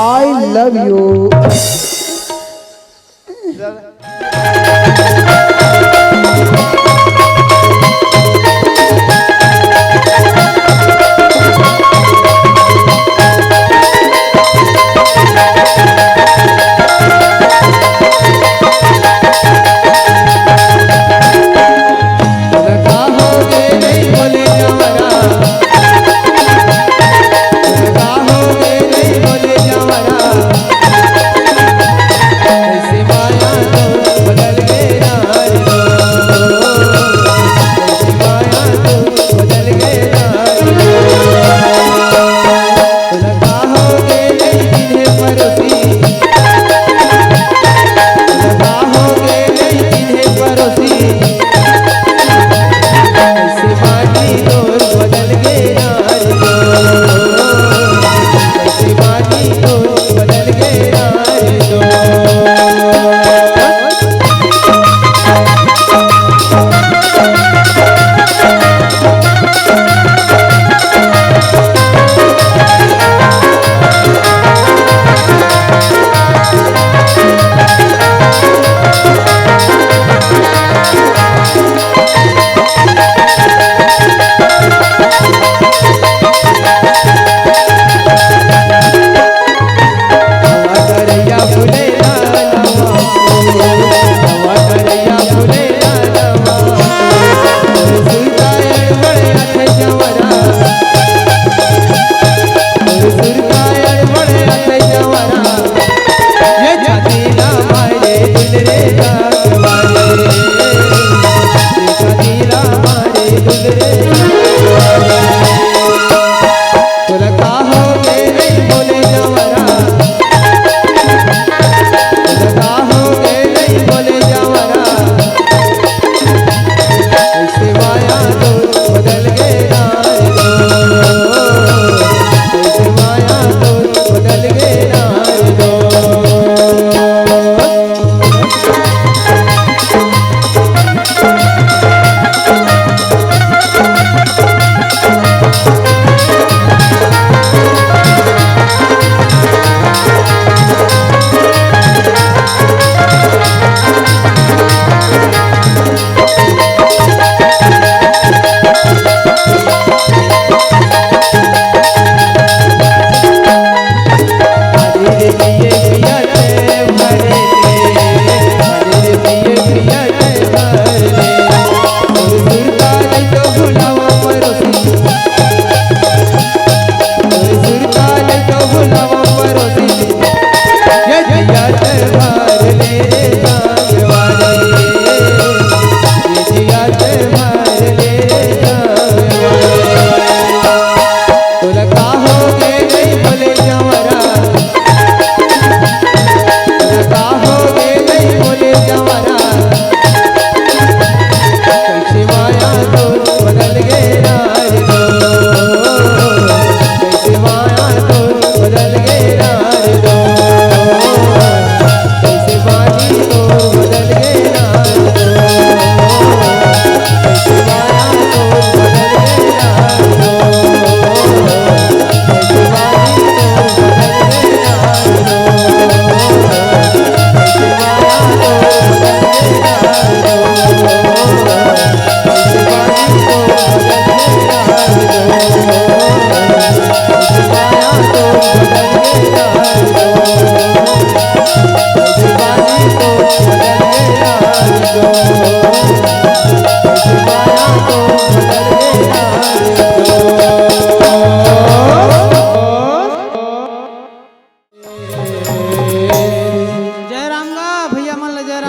I love you.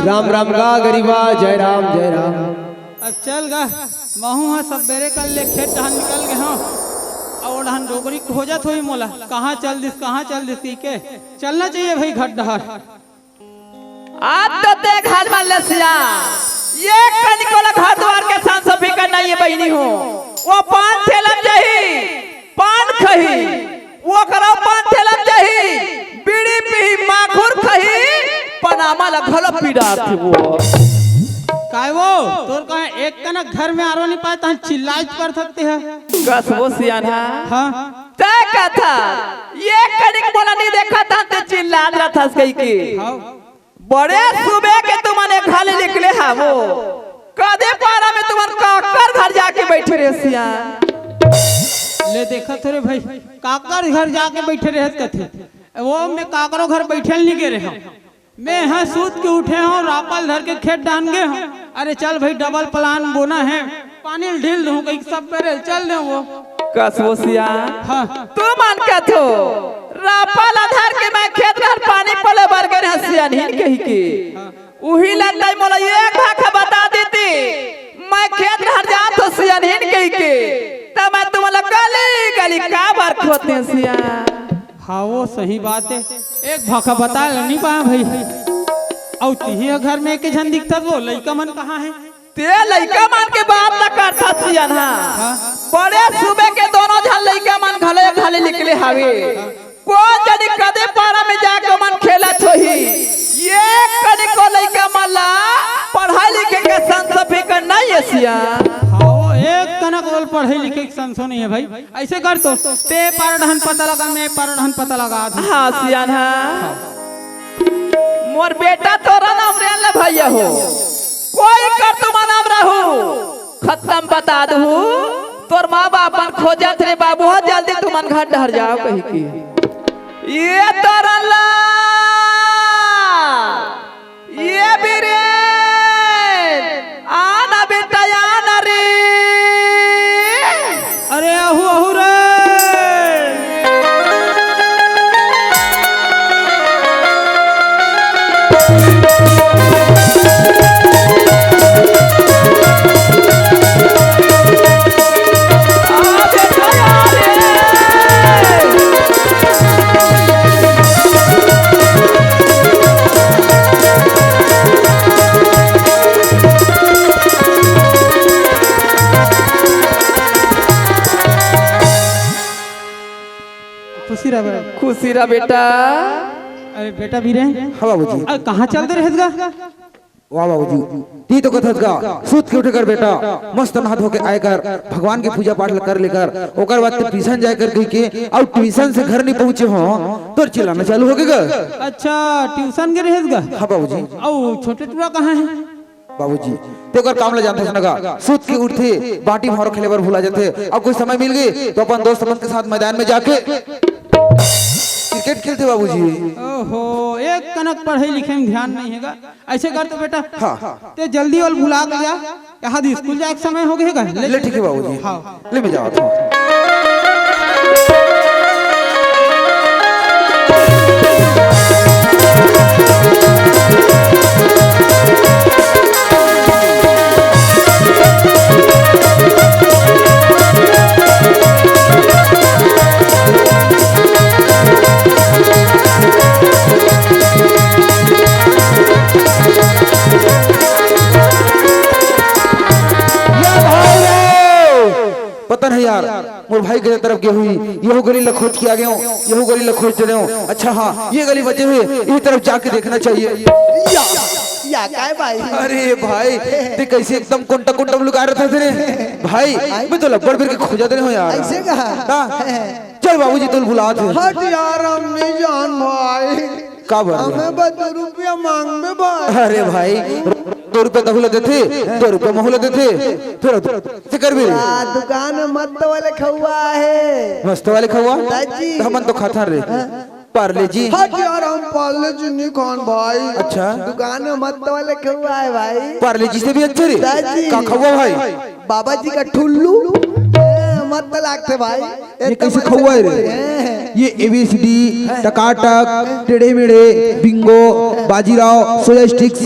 Ram Ram गा गरीबा, जय राम जय राम। अब चल गा महू है सब बेरे कल ले खेत डहन निकल गए हाँ और डहन डोगरी खोजत हुई मोला कहाँ चल दिस के चलना चाहिए भाई घट डहर। आज तो ते घर में लसिया ये कनिकोला घर द्वार के साथ सफी करना ये बहनी हो वो पान ठेलम जही पान खही वो करो पान ठेलम जही बीड़ी पी माखुर खही पनामा लगल पीड़ा थी वो काय वो तोर कहे एक कनक घर में आरो नहीं पाता चिल्लाज कर सकते हैं कसबो सियाना हाँ तय कथा ये कनिक बोला नहीं देखा था था कही के हाँ बड़े सुबह के तुमने खाली निकले हैं वो कदे पारा में तुम्हारे काकर घर जाके बैठे रहे सिया ले देखा थोड़े भाई काकर घर जाके बैठे रहे कथे वो मैं काकरो घर बैठे नहीं गे रहे मैं यहाँ सूत के उठे हूँ रापल धर के खेत डान गए हूँ अरे चल भाई डबल प्लान बोना है पानी ढील दूँ कहीं सब करे चल दे वो कसो सिया हाँ तू मान के थो रापल आधार के मैं खेत घर पानी पले भर के हसिया नहीं कही के उही लगता मोला एक भाखा बता देती मैं खेत घर जात हो सिया नहीं कही के तब मैं तुम्हारा गली गली का बार खोते सिया हाँ वो सही बात है एक भाखा बता नहीं पाया भाई और तिही घर में एक जन दिखता वो लड़का मन कहाँ है ते लड़का मन के बात न करता सिया ना बड़े सुबह के दोनों जन लड़का मन घले घले निकले हवे कौन जनी कदे पारा में जाके मन खेला थोही ये कनी को लड़का मल्ला पढ़ाई लिखे के संसफी का नहीं है सिया हाँ एक कनक बोल पढ़े लिखे की संसो नहीं है भाई ऐसे कर तो ते पारढन पता लगा मैं पारढन पता लगा दूं हाँ सिया ना मोर बेटा तोरा नाम रेल भैया हो कोई कर तुम नाम रहू खत्म बता दू तोर माँ बाप मन खोजत रे बाबू हो जल्दी तुमन घर डर जाओ कही की ये तोरा ला ये बीरे आना बेटा आना रे अरे आहू आहू रे खुशी रहा बेटा अरे बेटा बीरे हाँ बाबूजी अरे कहाँ चलते रहेगा वाह बाबूजी ती तो कथत का सूत के उठे कर बेटा मस्त नहा धो के आए कर भगवान की पूजा पाठ कर लेकर ओकर बाद ट्यूशन जाए कर कही के और ट्यूशन से घर नहीं पहुंचे हो तो चिल्लाना चालू हो गएगा अच्छा ट्यूशन के रहेगा हाँ बाबूजी और छोटे टुरा कहाँ है बाबूजी ते कर काम ले जानते सनगा सूत के उठते बाटी भारो खेले बर भूला जाते अब कोई समय मिल गई तो अपन दोस्त के साथ मैदान में जाके क्रिकेट खेलते बाबूजी ओहो एक कनक पढ़े लिखे में ध्यान नहीं हैगा ऐसे कर तो बेटा हाँ ते जल्दी और भुला के जा यहाँ स्कूल जाए के समय हो गएगा ले ठीक है बाबूजी हाँ ले मैं जाओ पता नहीं यार मोर भाई के तरफ गए हुई यहो गली ल खोज किया गया यहो गली ल खोज रहे हो अच्छा हाँ ये गली बचे हुए इस तरफ जाके देखना चाहिए या काय भाई अरे भाई ते कैसे एकदम कुंटा कुंटा लुका रहा था तेरे भाई मैं तो लपड़ फिर के खोजा दे रहे हो यार ऐसे कहा चल बाबूजी तुम भुला थे हट यार हमने जान भाई का भर हमें 2 रुपया मांग में भाई अरे भाई 2 रुपए दहुला देते 2 रुपए महुला देते फिर फिकर भी दुकान में मत वाले खवा है मस्त वाले खवा दादी हमन तो खाता रे पार्ले जी हट यार हम पार्ले जी नहीं खान भाई अच्छा दुकान में मत वाले खवा है भाई पार्ले जी से भी अच्छे रे दादी का खवा भाई बाबा जी का ठुल्लू मत लागते भाई ये कैसे खवा है रे ये एबीसीडी टकाटक टेढ़े मेढ़े बिंगो बाजीराव सोया स्टिक्स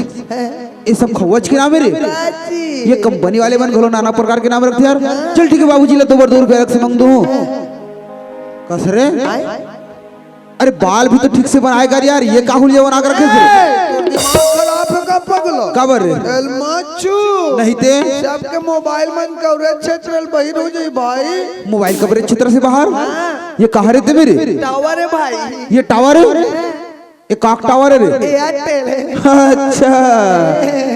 ये सब खवच के नाम है रे ये कंपनी वाले बन घोलो नाना प्रकार के नाम रखते यार चल ठीक है बाबूजी ले 2 रुपए अलग से मांग दो कसरे अरे बाल भी तो ठीक से बनाए कर यार ये काहुलिया बना कर रखे थे दिमाग खराब है का पगलो कबर रे एलमाचू नहीं ते सबके मोबाइल मन कवरेज क्षेत्र बहिर हो जाई भाई मोबाइल कवरेज क्षेत्र से बाहर ये कहाँ रहते मेरे टावर है भाई ये टावर है ये काक टावर है रे एयरटेल है अच्छा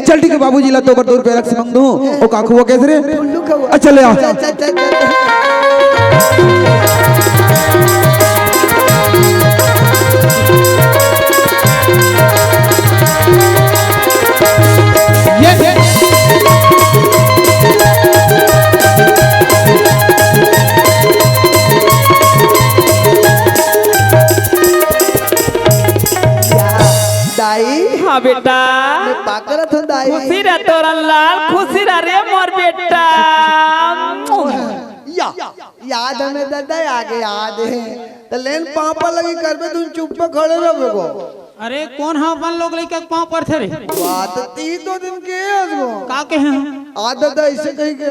चल ठीक है बाबूजी ला 2 रुपए अलग से मांग दो ओ काकू वो कैसे रे टुल्लू का अच्छा ले आ हाँ बेटा मैं पाकरत हूँ दाई खुशी रह तोरा लाल खुशी रह रे मोर बेटा या याद है मैं दादा आगे याद है तो लेन पापा लगी करबे तुम चुप पे खड़े रहो को अरे कौन हाँ अपन लोग लेके पाँव पर थे रे बात 3 दिन के हसबो का के हैं आदत ऐसे कही के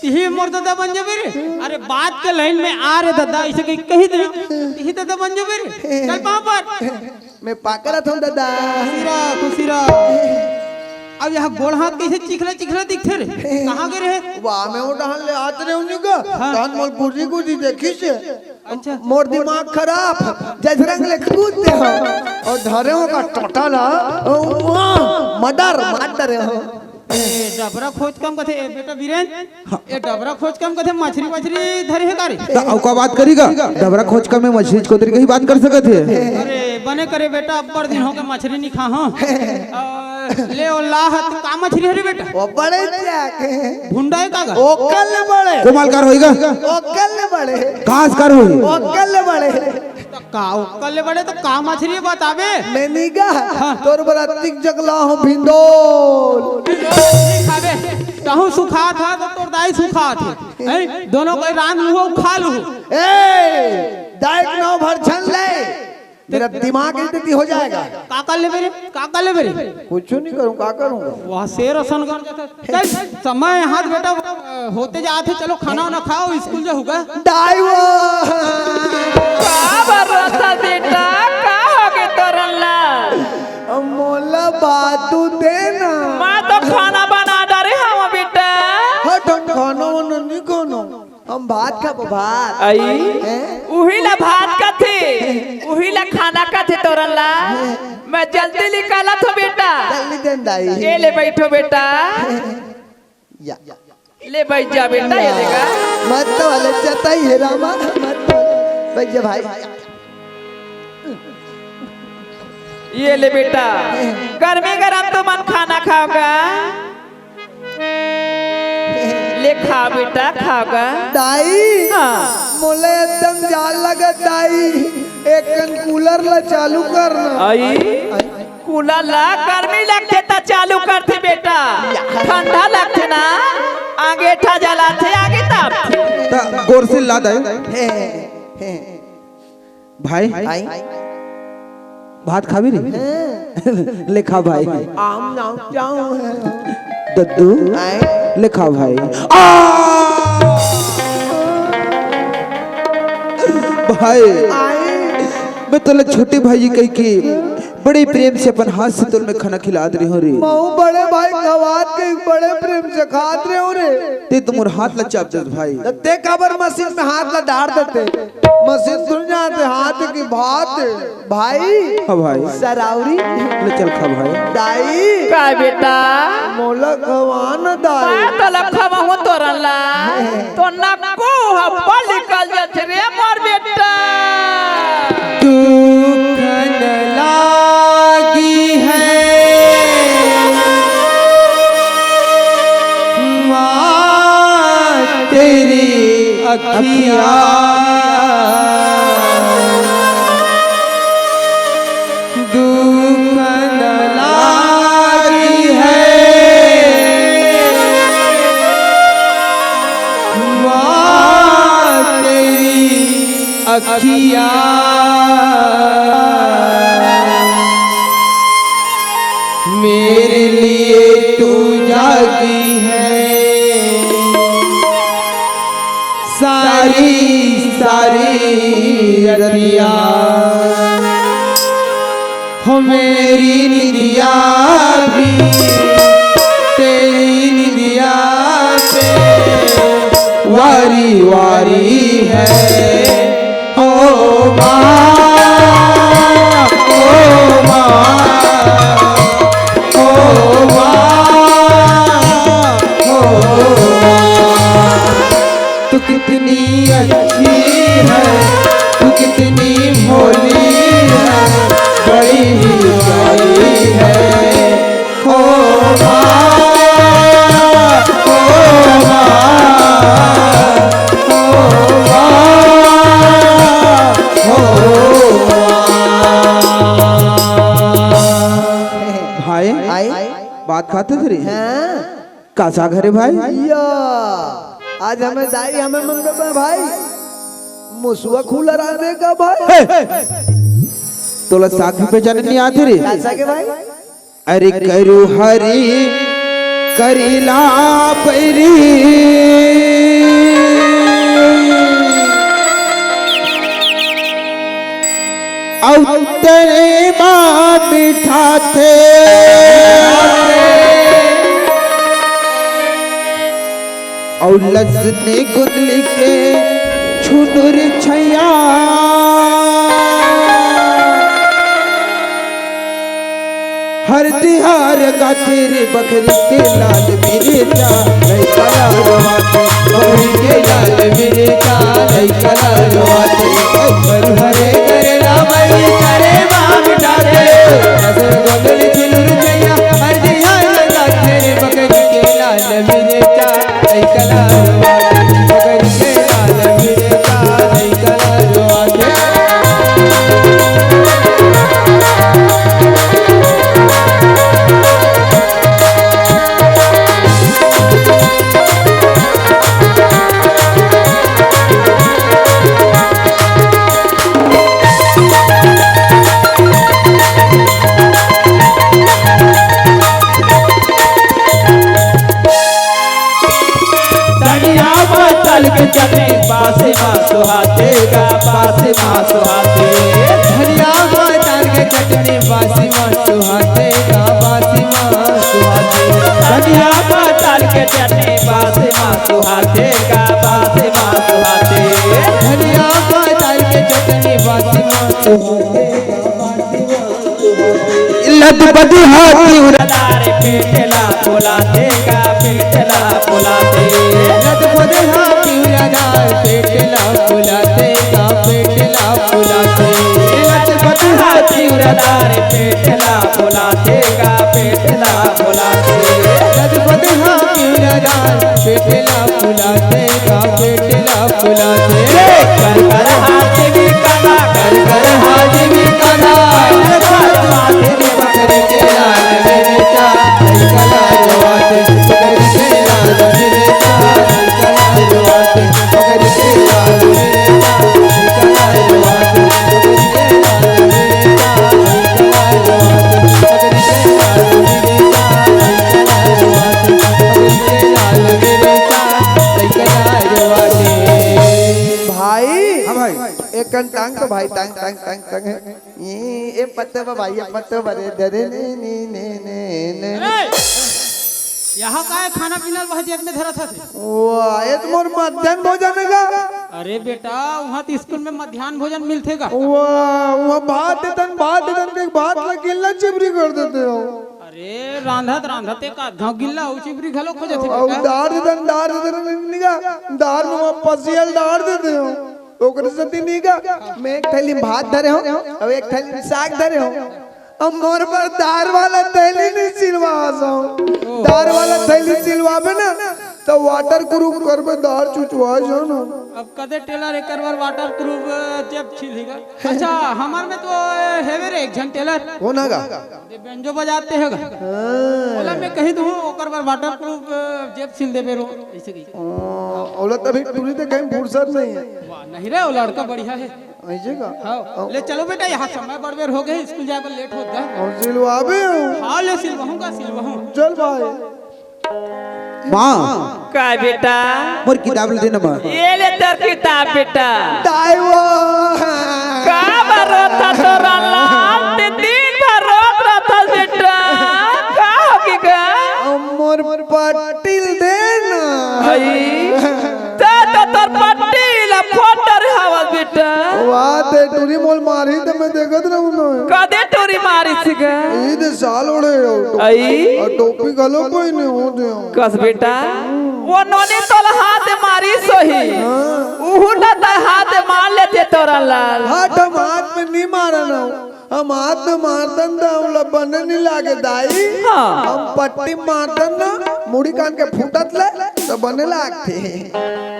तिही मोर दादा बन जाबे रे अरे बात के लाइन में आ रे दादा ऐसे कही दे तिही दादा बन जाबे रे चल पाँव पर मैं पाकरत हूँ दादा खुशी रह अब यहाँ गोड़ हाथ कैसे चिखला दिखते रे कहाँ गए रहे वाह मैं वो डहान ले आते रहे उन्हीं का डहान मोल कुर्सी देखी से अच्छा मोर दिमाग खराब जैसे रंग ले कूदते हो और धरे हो का टोटा ला मर्डर हो डबरा खोज कम कथे बेटा वीरेन ये डबरा खोज कम कथे मछली धरे है गारी तो औका बात करेगा डबरा खोज का मैं मछली को तरीके ही बात कर सकत है अरे बने करे बेटा अब पर दिन हो के मछली नहीं खा हाँ ले ओ लाहत का मछली है बेटा वो बड़े जाके भुंडा है कागा ओकल ले बड़े कोमालकार होएगा ओकल ले बड़े घासकार होई ओकल ले बड़े तो का ओकल ले बड़े तो का मछली बतावे मैं निगा तोर बड़ा तिक जगला हूँ भिंडोल खावे कहूँ सुखा था तो तोर दाई सुखा थे दोनों को रान लूहो खा लूहो दाइक नौ भर छन ले तेरा दिमाग स्थिति हो जाएगा काका ले बेरे कुछ नहीं करूँ का करूँगा वहाँ शेर सन कर जाता चल समय हाथ बेटा होते जाते चलो खाना ना खाओ स्कूल जो होगा दाई वो का भरोसा बेटा का होगे तोरा लाल मोला बातू देना मैं तो खाना बना डरे हम बेटा हट खानो नहीं खानो हम भात खा भात आई उही ला भात का थे उही ला खाना का थे तोरा ला मैं जल्दी निकाला तो बेटा जल्दी देन दाई ये ले बैठो बेटा या ले बैठ जा बेटा ये देगा मत तो वाले चताई है रामा मत बैठ जा भाई ये ले बेटा गर्मी गरम तो मन खाना खाओगा ले खा बेटा खाओगा दाई हाँ मोले एकदम जाल लगा दाई एक कूलर ला चालू करना आई कूलर ला गर्मी लगते ता चालू करते बेटा ठंडा लगते ना आगे ठा जलाते आगे ताप ता गोर से ला दे भाई भात खावी रे ले खा भाई आम नाम जाऊं दद्दू ले खा भाई भाई मैं तो छोटे भाई कह के बड़े प्रेम से अपन हाथ से तुल में खाना खिला रही हो रे मऊ बड़े भाई खवात के बड़े प्रेम से खात रहे हो रे ते तुम हाथ ला चाप दे भाई ते खबर मशीन में हाथ ला डाल देते मशीन सुन जाते हाथ की भात भाई हाँ भाई सराउरी ले चल खा भाई दाई का बेटा मोला खवान दाई मैं तो लखा हूँ तोरा ला तो नक्कू हब्बल निकल जाते रे मोर बेटा लागी है तेरी अखियाँ दुखन लागी है तेरी अखियाँ मेरे लिए तू जागी है सारी सारी रतिया हो मेरी निदिया भी तेरी निदिया पे वारी वारी है ओ माँ तू कितनी अच्छी है तू कितनी भोली है बड़ी ही प्यारी है ओ माँ ओ माँ ओ माँ ओ भात खाते थे रे हैं कासा घरे भाई या आज हमें दाई हमें मंगल में भाई मुसुआ खुला रहा देगा भाई तोला साग भी पहचाने नहीं आते रे कैसा के भाई अरे करू हरी करीला पैरी तेरे माँ मीठा थे और लसने गुदली के छुनुर छैया हर तिहार का तेरे बकरी के लाल मेरे चा नहीं कला रोवाते बकरी के लाल मेरे चा नहीं कला रोवाते हर हरे करे रामई करे बाप डाले नजर बगल चिलुर जया हर तिहार का तेरे बकरी के लाल मेरे चा नहीं कला रोवाते बकरी के लाल मेरे चा नहीं कला रोवाते के चने पासे माँ सुहाते गा पासे माँ सुहाते धनिया पाताल के चटनी बासी माँ सुहाते गा बासी माँ सुहाते धनिया पाताल के चने पासे माँ सुहाते गा पासे माँ सुहाते धनिया पाताल के चटनी बासी माँ सुहाते लद बदी हाथी उड़ारे पेटला बुलाते गा पेटला बुलाते लद बदी हाथी उड़ारे पेटला बुलाते गा पेटला बुलाते लद बदी हाथी उड़ारे पेटला बुलाते गा पेटला बुलाते लद बदी हाथी उड़ारे पेटला बुलाते गा पेटला बुलाते कर कर हाथ भी कला कर कर हाथ भी कला माथे में बकरी के लाल मेरे चा नहीं कला रोवाते बकरी के लाल मेरे चा नहीं कला रोवाते बकरी के लाल मेरे चा नहीं कला रोवाते बकरी के लाल मेरे चा नहीं कला रोवाते बकरी के लाल मेरे चा नहीं कला रोवाते बकरी के लाल मेरे चा नहीं कला रोवाते भाई हाँ भाई एक टांग तो भाई टांग टांग टांग टांग है ये पत्ते पर भाई ये पत्ते बड़े डरे ने यहाँ का है खाना पीना वह जेब में धरा था वाह ये तो मोर मध्याह्न भोजन का अरे बेटा वहाँ तो स्कूल में मध्याह्न भोजन मिलतेगा वाह वो भात देतन के भात लगिल्ला चिबरी कर देते हो अरे रांधत रांधत एक आधा गिल्ला हो चिबरी घलो खो जाते और बेटा दार देतन निगा दार में वो पसियल दार देते हो ओकरे सती निगा मैं एक थैली भात धरे हो और एक थैली साग धरे हो अब मोर पर दार वाला थैली नहीं सिलवा सो दार वाला थैली सिलवाबे ना तो वाटर प्रूफ करबे दार चुचवा जो ना अब कदे टेलर एक बार वाटर प्रूफ जेब छिलेगा अच्छा हमार में तो हेवे रे एक जन टेलर कौन आगा ये बेंजो बजाते हैगा बोला मैं कही दूं ओकर बार वाटर प्रूफ जेब छिल देबे रो ऐसे की ओला तभी टूरी ते कहीं फुर्सत नहीं है वाह नहीं रे वो लड़का बढ़िया है ऐसे का हाँ ले चलो बेटा यहाँ समय बड़बेर हो गए स्कूल जाकर लेट होता है और सिलवाबे हो हाँ ले सिलवाऊंगा सिलवाऊं चल भाई माँ का बेटा मोर किताब ले देना माँ ये ले तेर किताब बेटा ताइवा का बरोता तोरा लाल ते दिन भर रोत रहता बेटा का होगी का मोर पटिल देना हई तो तोर पट्टी ला फोटर हवा बेटा वाह ते टूरी मोल मारी ते मैं देखत रहूं ना कदे टोरी मारी सिगा ई दे साल ओड़े हो आई और टोपी गलो कोई नहीं हो दे कस बेटा वो नोनी तोला हाथ मारी सोही उहु ना हाथ मार लेते तोरा लाल हाथ हम हाथ में नहीं मारा ना हम हाथ में मारतन दा उला बने नहीं लागे दाई हाँ हम पट्टी मारतन ना मुड़ी कान के फूटत ले तो बने लागते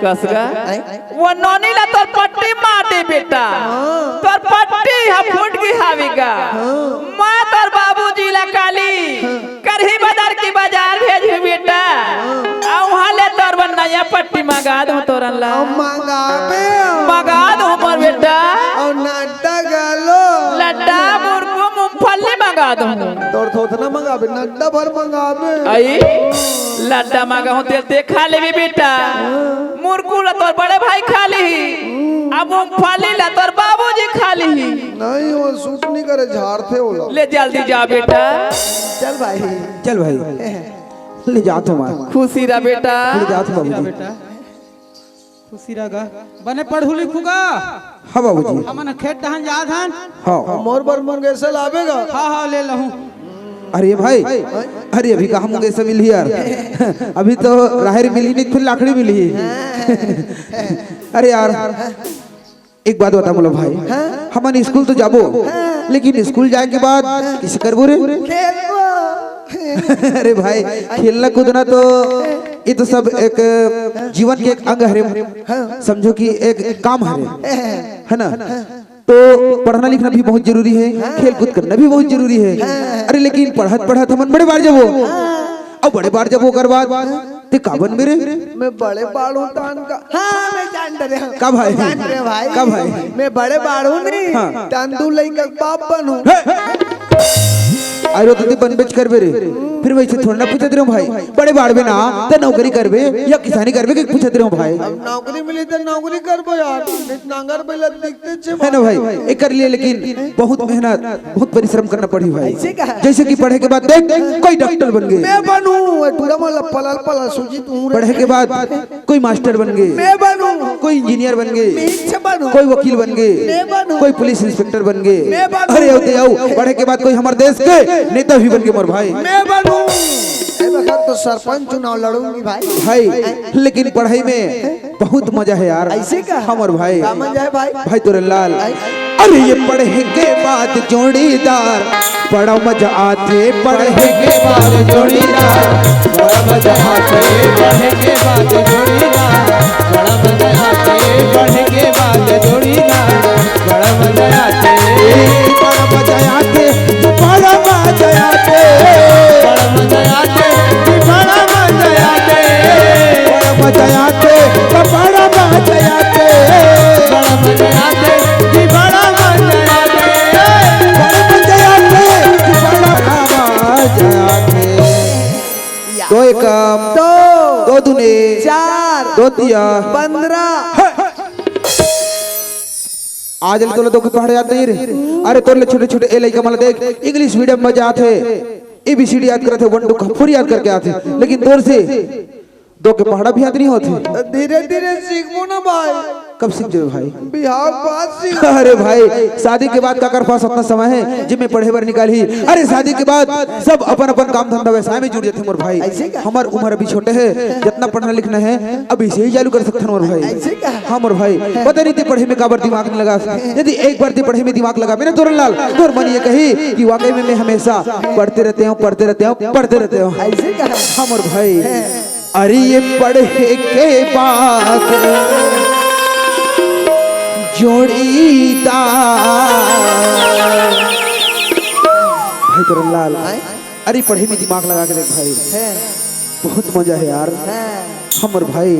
कसगा वो नोनी ला तोर पट्टी मार दे बेटा तोर पट्टी हा फूट की हावीगा मैं तोर बाबूजी ला काली करही बाजार की मंगा दो तोरन ला अब मंगाबे मंगा दो मोर बेटा और नड्डा गालो लड्डा मुर्गो मूंगफली मंगा दो तोर थोथना मंगाबे नड्डा भर मंगाबे आई लड्डा मंगा हो ते खा लेबी बेटा मुर्गू ला तोर बड़े भाई खा ली अब मूंगफली ला तोर बाबूजी खा ली नहीं वो सूट नहीं करे झाड़ते हो लोग ले जल्दी जा बेटा चल भाई चल भाई ले जा तुम खुशी रहा बेटा ले जा तुम बाबूजी बेटा खुशी रगा बने पढ़ू लिखूगा हाँ बाबूजी हमन खेत दहन जा धन हाँ मोर बर मंगेशल आवेगा हाँ हाँ ले लहूं अरे भाई अरे अभी कहाँ मुझे से मिली यार अभी तो राहरी मिली नहीं फिर लाकड़ी मिली अरे यार एक बात बता बोलो भाई हमन स्कूल तो जाबो लेकिन स्कूल जाए के बाद किसे करबो रे अरे भाई खेलना कूदना तो ये तो सब एक जीवन के एक अंग है समझो कि एक काम है ना तो पढ़ना लिखना भी बहुत जरूरी है खेल कूद करना भी बहुत जरूरी है अरे लेकिन पढ़त पढ़त हमन बड़े बार जबो अब बड़े बार जबो कर बाद ते काबन मेरे मैं बड़े बाड़ू तान का हाँ मैं जान रहे हूँ का भाई जान रहे भाई का भाई मैं बड़े बाड़ू नहीं हाँ। तंदू लइका बाप बनूं आरो तो बन बेच करबे रे फिर वैसे थोड़ा ना पूछत रहो भाई बड़े बाड़बे ना तो नौकरी करबे या किसानी करबे कि पूछत रहो भाई अब नौकरी मिली तो नौकरी करबो यार नांगर बेला दिखते छे है ना भाई एक कर लिए लेकिन बहुत मेहनत बहुत परिश्रम करना पड़ी भाई ऐसे का है? जैसे कि पढ़े के बाद देख कोई डॉक्टर बन गए मैं बनूं टूरा मोला पलल पलल सूजी तू पढ़े के बाद कोई मास्टर बन गए मैं बनूं कोई इंजीनियर बन गए पीछे बनूं कोई वकील बन गए मैं बनूं कोई पुलिस इंस्पेक्टर बन गए मैं बनूं अरे होते आओ पढ़े के बाद कोई हमारे देश के नेता भी बन गए मोर भाई मैं बनूं ए बखत तो सरपंच चुनाव लड़ूंगी भाई भाई लेकिन पढ़ाई में बहुत मजा है यार ऐसे का हमर भाई का मजा है भाई भाई तोरे लाल अरे ये पढ़े के बाद जोड़ीदार बड़ा मजा आते पढ़े के बाद जोड़ीदार बड़ा मजा आते पढ़े के बाद जोड़ीदार बड़ा मजा आते पढ़े के बाद जोड़ीदार बड़ा मजा आते बड़ा मजा आते बड़ा मजा आते बड़ा मजा आते बड़ा मजा आते बड़ा मजा आते बड़ा मजा आते बड़ा मजा आते बड़ा मजा आते बड़ा मजा आते बड़ा मजा आते दो एकम दो दुने चार दो तिया 15 आज तोले दो के पढ़े जाते हैं रे अरे तोले छोटे छोटे ए लइका मला देख इंग्लिश मीडियम में जाते एबीसीडी याद करते 1 2 4 याद करके आते लेकिन दूर से दो के पढ़ा भी याद नहीं होते धीरे धीरे सीखो ना भाई कब सीख जाओ भाई बिहार बात सीख अरे भाई शादी के बाद काकर पास अपना समय है जिम्मे पढ़े बर निकाली अरे शादी के बाद सब अपन अपन काम धंधा व्यवसाय में जुड़ जाते मोर भाई हमार उम्र अभी छोटे है जितना पढ़ना लिखना है अभी से ही चालू कर सकते मोर भाई हाँ मोर भाई पता नहीं थे पढ़े में काबर दिमाग नहीं लगा यदि एक बार पढ़े में दिमाग लगा मेरे तोरण लाल तोर मन ये कही कि वाकई में मैं हमेशा पढ़ते रहते हूँ पढ़ते रहते हूँ पढ़ते रहते हूँ ऐसे का हाँ मोर भाई अरे ये पढ़े के बाद जोड़ीदार भाई तोरण लाल अरे पढ़े में दिमाग लगा के देख भाई बहुत मजा है यार हमर भाई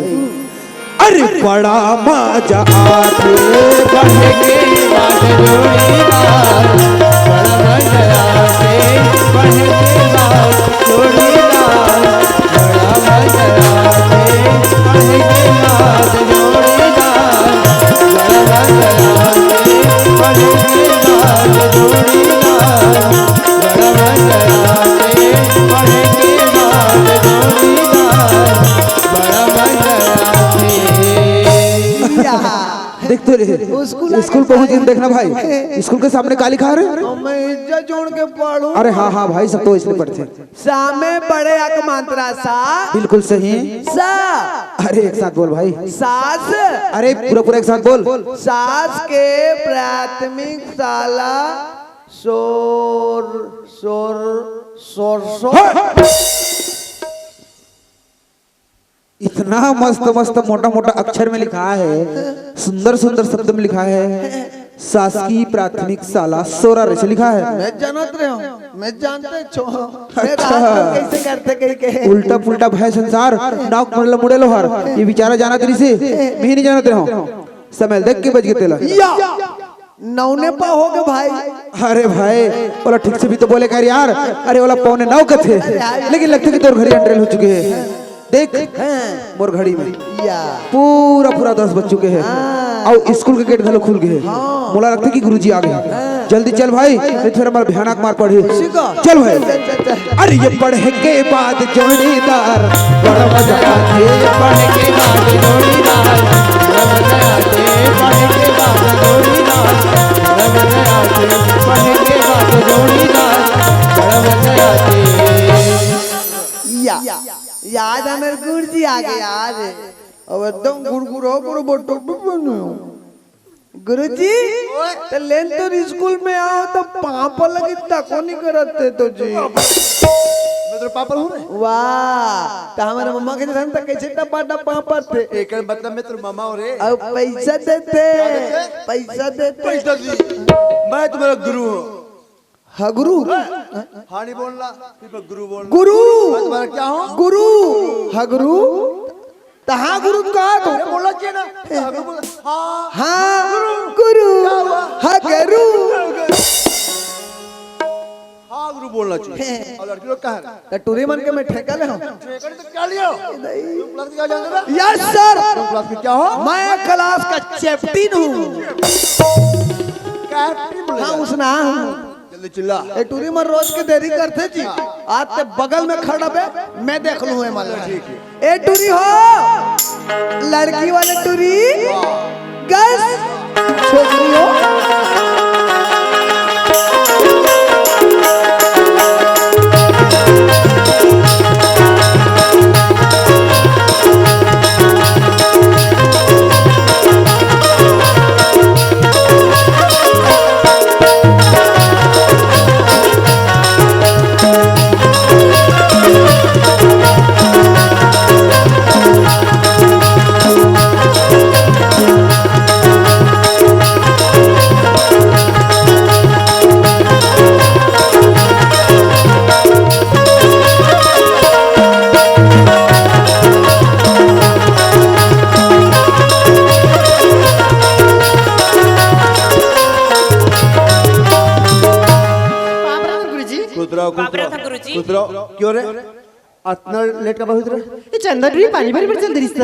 अरे बड़ा मजा आते पढ़े के बाद जोड़ीदार बड़ा मजा आते पढ़े के बाद जोड़ीदार बड़ा मजा आते पढ़े के बाद जोड़ीदार बड़ा मजा आते पढ़े के बाद जोड़ीदार बड़ा मजा आते पढ़े के बाद जोड़ीदार बड़ा मजा देख तो रे स्कूल पहुंच के देखना भाई स्कूल के सामने का लिखा है मैं इज्जत जोड़ के पढ़ूं अरे हाँ हाँ भाई सब तो इसलिए पढ़ते सामे बड़े अक मात्रा सा बिल्कुल सही सा अरे एक साथ बोल भाई सास अरे पूरा पूरा एक साथ बोल सास के प्राथमिक शाला सोर सोर सोर सोर इतना मस्त मस्त मोटा मोटा अक्षर में लिखा है सुंदर सुंदर शब्द में लिखा है शासकीय प्राथमिक शाला सोरा से लिखा है। मैं जानत रहे हूँ, मैं जानते छो मैं अच्छा। रात को कैसे करते कहीं के उल्टा पुल्टा भय संसार नाक मुड़े मुड़े लोहार ये बेचारा जाना तेरी से मैं ही नहीं जानते रहो समय देख के बच गए तेला या नौने पा हो गए भाई। अरे भाई बोला ठीक से भी तो बोले कर यार अरे बोला पौने 9 का थे लेकिन लगता कि तोर घड़ी एंट्रेल हो चुके हैं देख मोर घड़ी में या पूरा 10 बज चुके हैं और स्कूल के गेट घलो खुल गए हैं मोला लगता कि गुरुजी आ गए जल्दी चल भाई नहीं फिर हमारा भयानक मार पड़े चल भाई। अरे ये पढ़े के बाद जोड़ीदार बड़ा मजा आते पढ़े के बाद जोड़ीदार बड़ा मजा आते पढ़े के बाद जोड़ीदार बड़ा मजा आते पढ़े के बाद जोड़ीदार बड़ा मजा आते। या याद है मेरे गुरुजी आ गए याद है अब एकदम गुड़गुड़ो गुड़ बोटो बनो गुरुजी तो लेन तो स्कूल में आओ तो पापा लगे तको नहीं करते तो जी मैं तो पापा हूँ रे। वाह तो हमारे मम्मा के जैसे तक कैसे टपा पापा थे एक मतलब मैं तेरे मामा हूँ रे। अब पैसा देते पैसा देते पैसा दी मैं तुम्हारा गुरु हूँ। हाँ गुरु हाँ नहीं बोलना फिर मैं गुरु बोलना। गुरु मैं तुम्हारा क्या हूँ? गुरु हाँ गुरु तो हाँ गुरु कहा तो बोलना चाहिए ना। हाँ, गुरु बोला। हाँ हाँ गुरु हाँ गुरु हाँ गुरु बोलना चाहिए। और लड़की लोग कहाँ है? तो टूरी मन के मैं ठेका ले हूँ ठेकर तो क्या लिया? तुम क्लास क्या जानते ना? यस सर तुम क्लास में क्या हो? मैं क्लास का कैप्टन हूँ कैप्टन बोले। हाँ उसना हूँ जल्दी चिल्ला। ए टूरी मन रोज के देरी करते जी आज ते बगल में खड़ा बे मैं देख लूँ है मान ए टूरी हो लड़की वाले टूरी गस छोकरी हो क्यों रे? इतना लेट का बहुत रे? ये चंदा डुरी पानी भरी भरी चल रही सर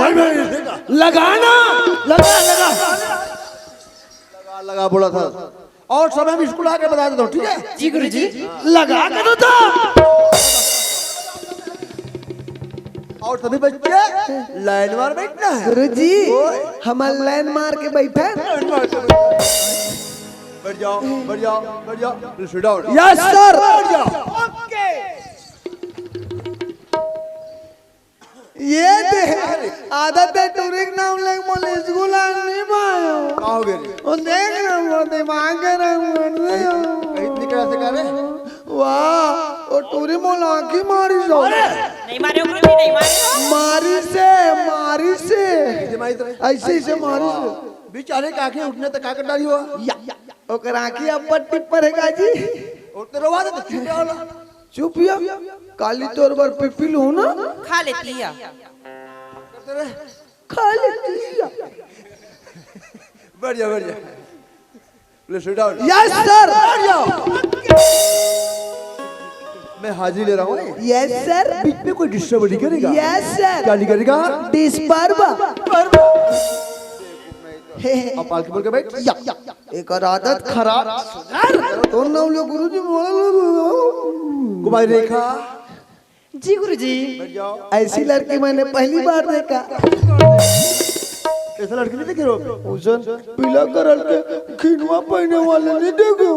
लगाना लगा लगा लगा लगा बोला था और समय में स्कूल आके बता देता हूँ ठीक है? जी गुरुजी लगा के दो तो और सभी बच्चे लाइन मार बैठना है। गुरुजी हमारे लाइन मार के बैठे बैठ जाओ बैठ जाओ बैठ जाओ सिट डाउन। यस सर बैठ जाओ। ये दे आदत है टूरिंग नाम ले मोले स्कूल नहीं पायो कहाँ हो गए? ओ देख ना वो दिमाग के रंग इतनी कैसे से करे? वाह ओ टूरी मोल आंखी मारी सो नहीं मारे हो गुरुजी, नहीं मारे हो। मारी से जमाई तो ऐसे से मारी से बेचारे की आंखें उठने तक का कर डाली हुआ ओकर आंखी अब पट्टी पर है जी उठते रवा दे छूटे वाला चुप या काली तोर पर पिपिल हो ना खा लेती है। करते रहे। खा लेती है बैठ जा बैठ जा please sit down. Yes sir मैं हाजिरी ले रहा हूँ। यस सर बीच में कोई डिस्टर्ब नहीं करेगा? यस सर क्या नहीं करेगा? डिस्टर्ब अब पालकी बोल के बैठ। एक और आदत खराब तो नाम लो गुरुजी कुमारी रेखा जी गुरुजी बैठ जाओ। ऐसी लड़की मैंने पहली बार देखा ऐसा लड़की नहीं देखी रो? उसन पीला कलर के खिनवा पहने वाले नहीं देखो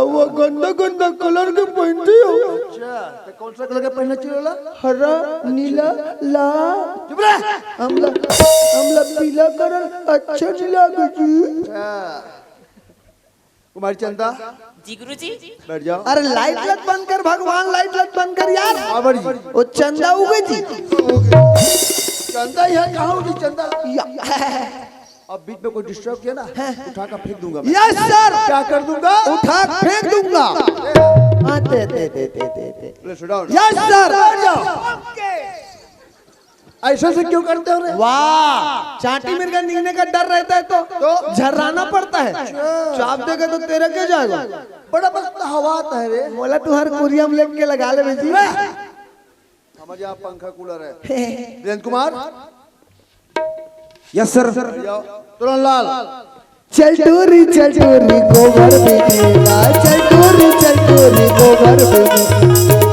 और वो गंदा गंदा कलर के पहनती हो। अच्छा तो कौन सा कलर का पहनना चाहिए? हरा नीला लाल चुप रह। हमला पीला कलर अच्छा नहीं लगे जी। कुमारी चंदा जी गुरुजी। बैठ जाओ। अरे लाइट लट बंद कर भगवान लाइट लट बंद कर यार आवड़ी वो चंदा उगे जी चंदा ही है। कहाँ होगी चंदा? अब बीच में कोई डिस्टर्ब किया ना उठा कर फेंक दूंगा मैं। Yes sir. क्या कर दूंगा? उठा फेंक दूंगा। हाँ, दे। Sit down. Yes sir. ऐसे से क्यों करते हो रे? वाह, चाटी मिर्गा निकलने का डर रहता है तो झर्राना पड़ता है। चाप देगा तो तेरा क्या जाएगा? बड़ा मस्त हवा आता है रे। मोला तू हर कुरियम लेके लगा ले बेटी। समझ आप, पंखा कूलर है। Virendra Kumar yes sir. तुरंत लाल चल टूरी गोबर बेला, चल टूरी गोबर बेला,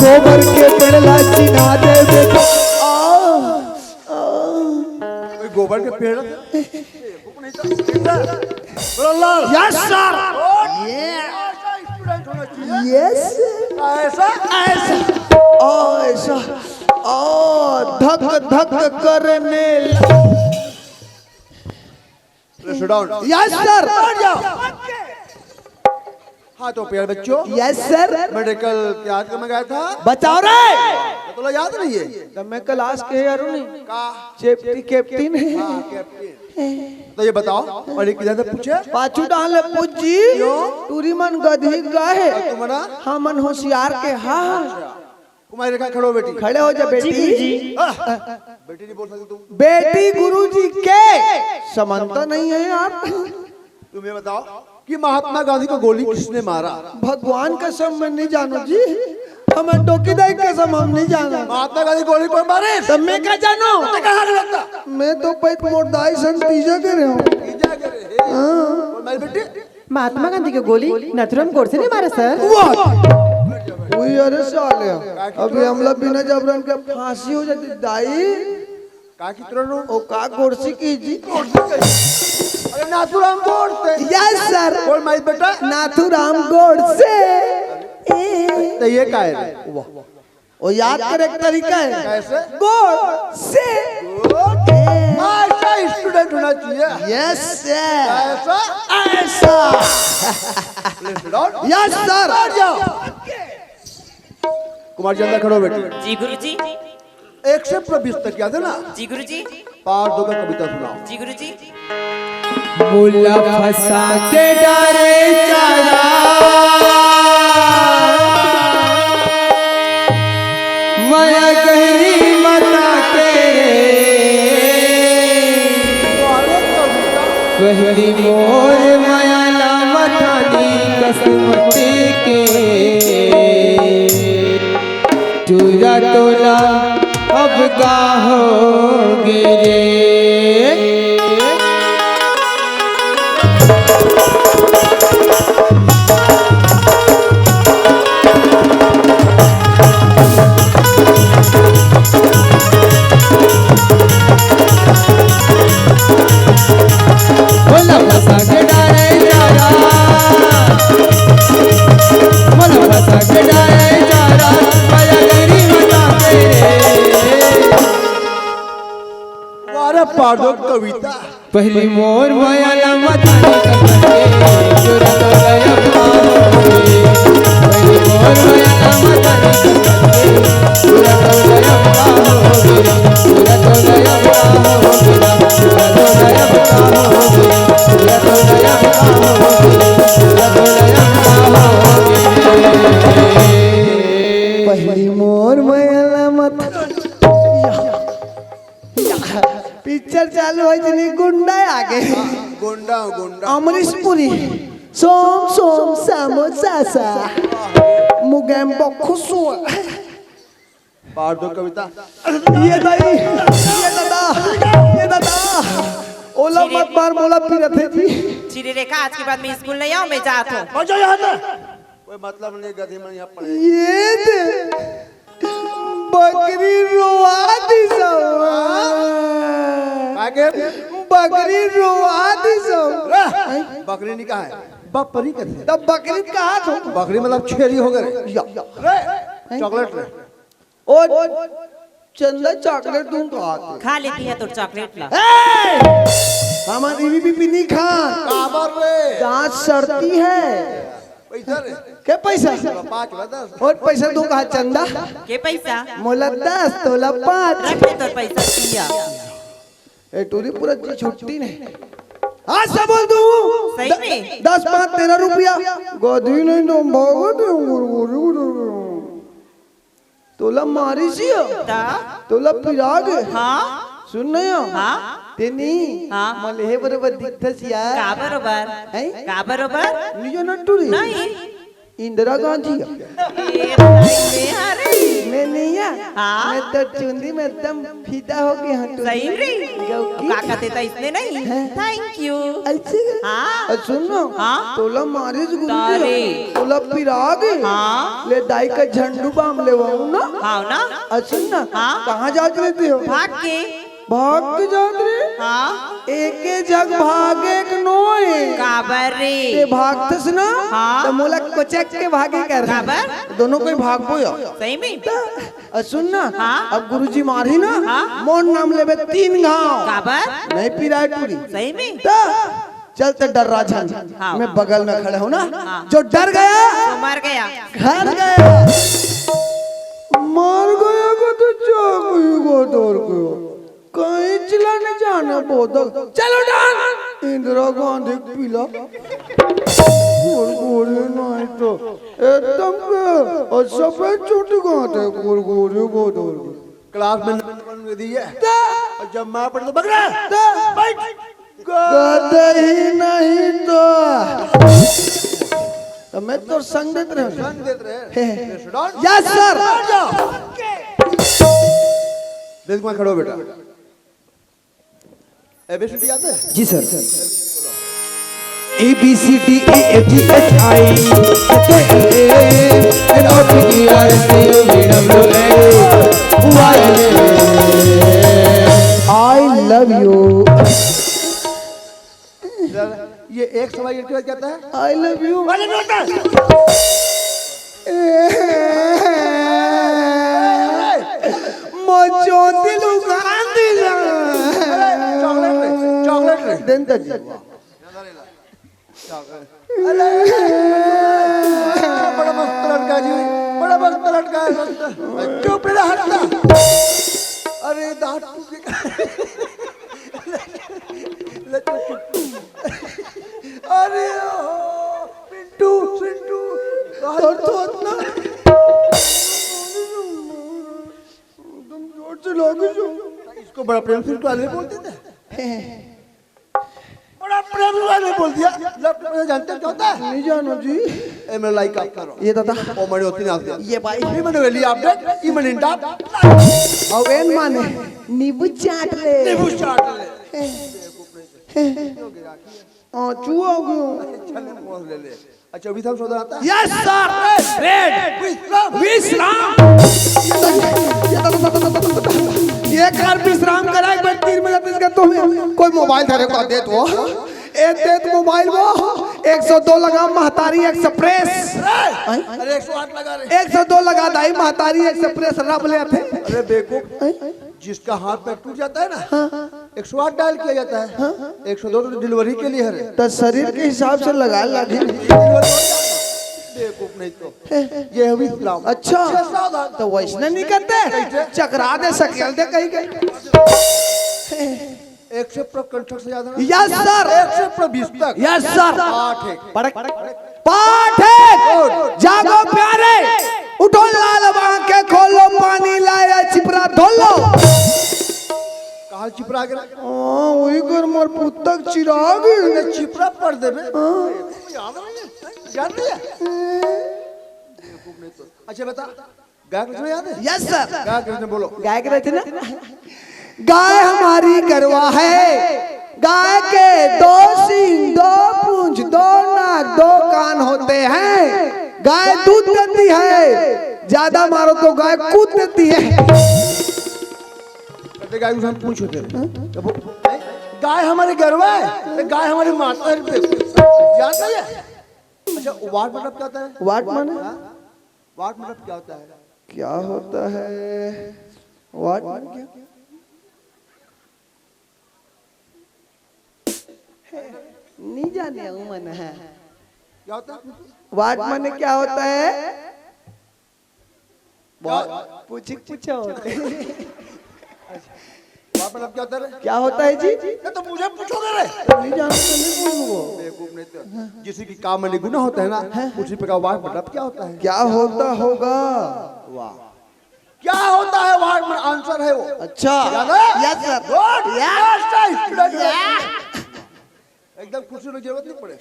गोबर के पेड़ला चिना दे बेटा। गोबर के पेड़ तुरंत लाल। Yes sir. यस ऐसा ऐसा धक धक करने Sit down. Yes sir. हाँ तो प्यारे बच्चों, यस सर। मेडिकल क्या आज में गया था? बचाओ रे। तो याद नहीं है? तब मैं क्लास के यारूनी का चेप्टी कैप्टन है। हाँ, कैप्टन। तो ये बताओ, और किधर से पूछे? पाछू डाल पूछ जी। टूरी मन गधी गाहे, तुम ना हाँ मन होशियार के। हाँ, कुमारी रेखा खड़ो बेटी। खड़े हो जा बेटी। बेटी नहीं बोल सकती तुम। बेटी गुरुजी के समानता नहीं है आप। तुम ये बताओ कि महात्मा गांधी को गोली किसने मारा? भगवान कसम मैं नहीं जानो जी, हमें टोकीदाई कसम हम नहीं जाना। महात्मा गांधी गोली कौन मारे? तब मैं क्या जानो? कहाँ लगता? मैं तो पैत मोरदाई संग तीजा कर रहा हूँ। मेरी बेटी महात्मा गांधी की गोली नथुराम गोडसे ने मारा सर। वही अरे साले, अभी हमला बिना जबरन के फांसी हो जाती दाई। का की तरह ओ का गोरसी की जी। अरे नाथुराम गोडसे। Yes sir. बोल मेरी बेटा। नाथुराम गोडसे। तो ये का है? ओ याद करे एक तरीका है। कैसे? गोडसे। ऐसा स्टूडेंट होना चाहिए। Yes sir. ऐसा ऐसा। Sit down. Yes sir. Kumar ji अंदर खड़ो बेटी। जी गुरुजी। 1 से 20 तक याद है ना? जी गुरुजी। पार दो का कविता सुनाओ। जी गुरुजी। मुला फंसा के डारे चारा, माया गहरी मता के पहली मोर माया ला मठानी कसमते के चूरा तोला अब गाहोगे रे। बोला फंसा के डारे चारा, बोला फंसा के डारे चारा, माया गहरी मता के अरे पार दो कविता। पहली मोर माया ला मतानी कसमते चुरा तो गया पाओगे। पहली मोर माया ला मतानी कसमते चुरा तो गया पाओगे। चुरा तो गया पाओगे। चुरा तो गया पाओगे। चुरा तो गया पाओगे। चुरा तो गया पाओगे। पहली मोर माया मत। पिक्चर चालू हो जनी गुंडा आगे। गुंडा गुंडा। अमरीश पुरी सोम सोम समोसा सा मुगेम बखुसु। पार दो कविता। ये दाई, ये दादा ओला मत बार बोला फिर थे जी। श्री रेखा, आज के बाद मैं स्कूल नहीं आऊँ, मैं जात हूँ। बचो यहाँ से। कोई मतलब नहीं, गधी में यहाँ पड़े। ये दे बकरी रोआ दी सब। आगे बकरी रोआ दी सब। बकरी नहीं कहा है, बकरी कहते हैं। तब बकरी कहा तो बकरी मतलब छेरी हो गए। चॉकलेट रे। ओ चंदा चॉकलेट तुम खाते। खा लेती है तो चॉकलेट ला। हमारी बीबी नहीं खा। काबर रे। दांत सड़ती है। पैसा रे। क्या पैसा? 5 व 10। और पैसा तू कहा चंदा? के पैसा? मोला 10 तोला 5। रख दे तो पैसा दिया। ए टूरी पूरा छुट्टी नहीं। आज से बोल दूं सही में 10 5 13 रुपया गधी नहीं तो भगत तोला मारी सी ता तोला पिराग हाँ सुन नहीं हाँ तेनी हाँ मले बरोबर दिखतस का यार बरोबर हैं? का बरोबर निजो नटुरी नहीं इंदिरा गांधी ए नहीं अरे मैं नहीं है हाँ? मैं तो चुंदी में एकदम फीदा हो गया हूँ सही रे गौकी। का कहते था इसने नहीं थैंक यू ऐसे हाँ सुनो हाँ? तोला मारी तारे। तोला पिराग हाँ ले दाई का झंडू बाम ले ना हाँ ना सुन ना हाँ? कहाँ जात रहते हो भाग के भाग के जात रहे हाँ एके जग भागे के नोए काबर ते रे भागतस ना हाँ? तो मोला कोचक के भागे कर काबर? दोनों कोई भाग बोयो सही में सुन ना हाँ? अब गुरुजी मारी ना हाँ? मोन नाम लेबे 3 घाव काबर नहीं पिराए पूरी सही में चलते डर राजन हाँ। मैं बगल में खड़े हूँ ना हाँ। जो डर गया तो मर गया घर गया मर गया को तो चाकू को तोड़ गयो कहीं चिल्लाने जाना बहुत चलो डान इंदिरा गांधी पीला गोरे नहीं तो एकदम और सफेद चोटी गाते गोरे को तोड़ क्लास में नंबर दी है और जब मैं पढ़ तो बगड़ा गदे ही नहीं तो मैं तो संग देते रहे संग देते रहे यस सर देख मैं खड़ो बेटा एबीसीडी याद है जी सर आई लव यू ये एक सवाल क्या कहता है आई लव यू वाले नोटा मोचो दिलु गांधी चॉकलेट देन जी बड़ा मस्त लड़का जी बड़ा मस्त लड़का है चुप रहा हटना अरे दांत टूट अरे पिंटू पिंटू ना तुम जोर से लोगे जो इसको बड़ा प्रेम से वाले बोलते थे बड़ा प्रेम वाले बोल दिया जानते क्या होता है नहीं जानो जी ए मैं लाइक आप करो ये दादा ओ मने होती ना ये भाई ये मैंने लिया अपडेट ये मैंने इंटा और एन माने नींबू चाट ले नींबू चाट ले चूहा हो गयो चल मोह ले ले अच्छा अभी सब सौदा आता है यस सर रेड विश्राम ये कार विश्राम करा एक बार 3 मिनट इसका तुम्हें कोई मोबाइल धरे को दे तो ए दे तो मोबाइल वो 102 लगा महतारी एक्सप्रेस अरे 108 लगा रे 102 लगा दाई महतारी एक्सप्रेस रब ले थे अरे बेवकूफ जिसका हाथ पैर टूट जाता है ना 108 डायल किया जाता है 102 तो डिलीवरी के लिए है तो शरीर के हिसाब से लगा लगी बेवकूफ नहीं तो ये है इस्लाम अच्छा तो वैष्णव नहीं करते चकरा दे सकेल दे कहीं कहीं एक से कंठक से ज्यादा यस सर एक से 20 तक यस सर पाठ पाठ है जागो प्यारे उठो लाल आंखें खोलो पानी लाया चिपरा धोलो कहाँ चिपरा गया वही कर मोर पुस्तक चिराग ने चिपरा पढ़ दे बे याद नहीं है याद नहीं है अच्छा बता गाय कृष्ण याद है यस सर गाय कृष्ण बोलो गाय के रहते ना गाय हमारी गरवा है गाय के 2 सींग 2 पूंछ 2 नाक 2 कान होते हैं गाय दूध देती है ज्यादा मारो तो गाय कूद देती है गाय को हम पूछ होते गाय हमारे गरवा है गाय हमारी माता है याद नहीं है अच्छा वाट मतलब क्या होता है वाट माने वाट मतलब क्या होता है क्या होता है वाट माने क्या नहीं जाने मन है क्या होता है वाट माने क्या होता है पूछो मतलब क्या होता है? क्या होता है जी? ये तो मुझे पूछोगे रे। नहीं जानते, नहीं पूछूंगा। बेवकूफ नहीं तो जिसी की काम में निगुना होता है ना, उसी पे का वाट मतलब क्या होता है? क्या होता होगा? वाह, क्या होता है वाट में आंसर है वो। अच्छा, याद है? Yes sir, good, yes student. एकदम खुशी की जरूरत नहीं पड़े।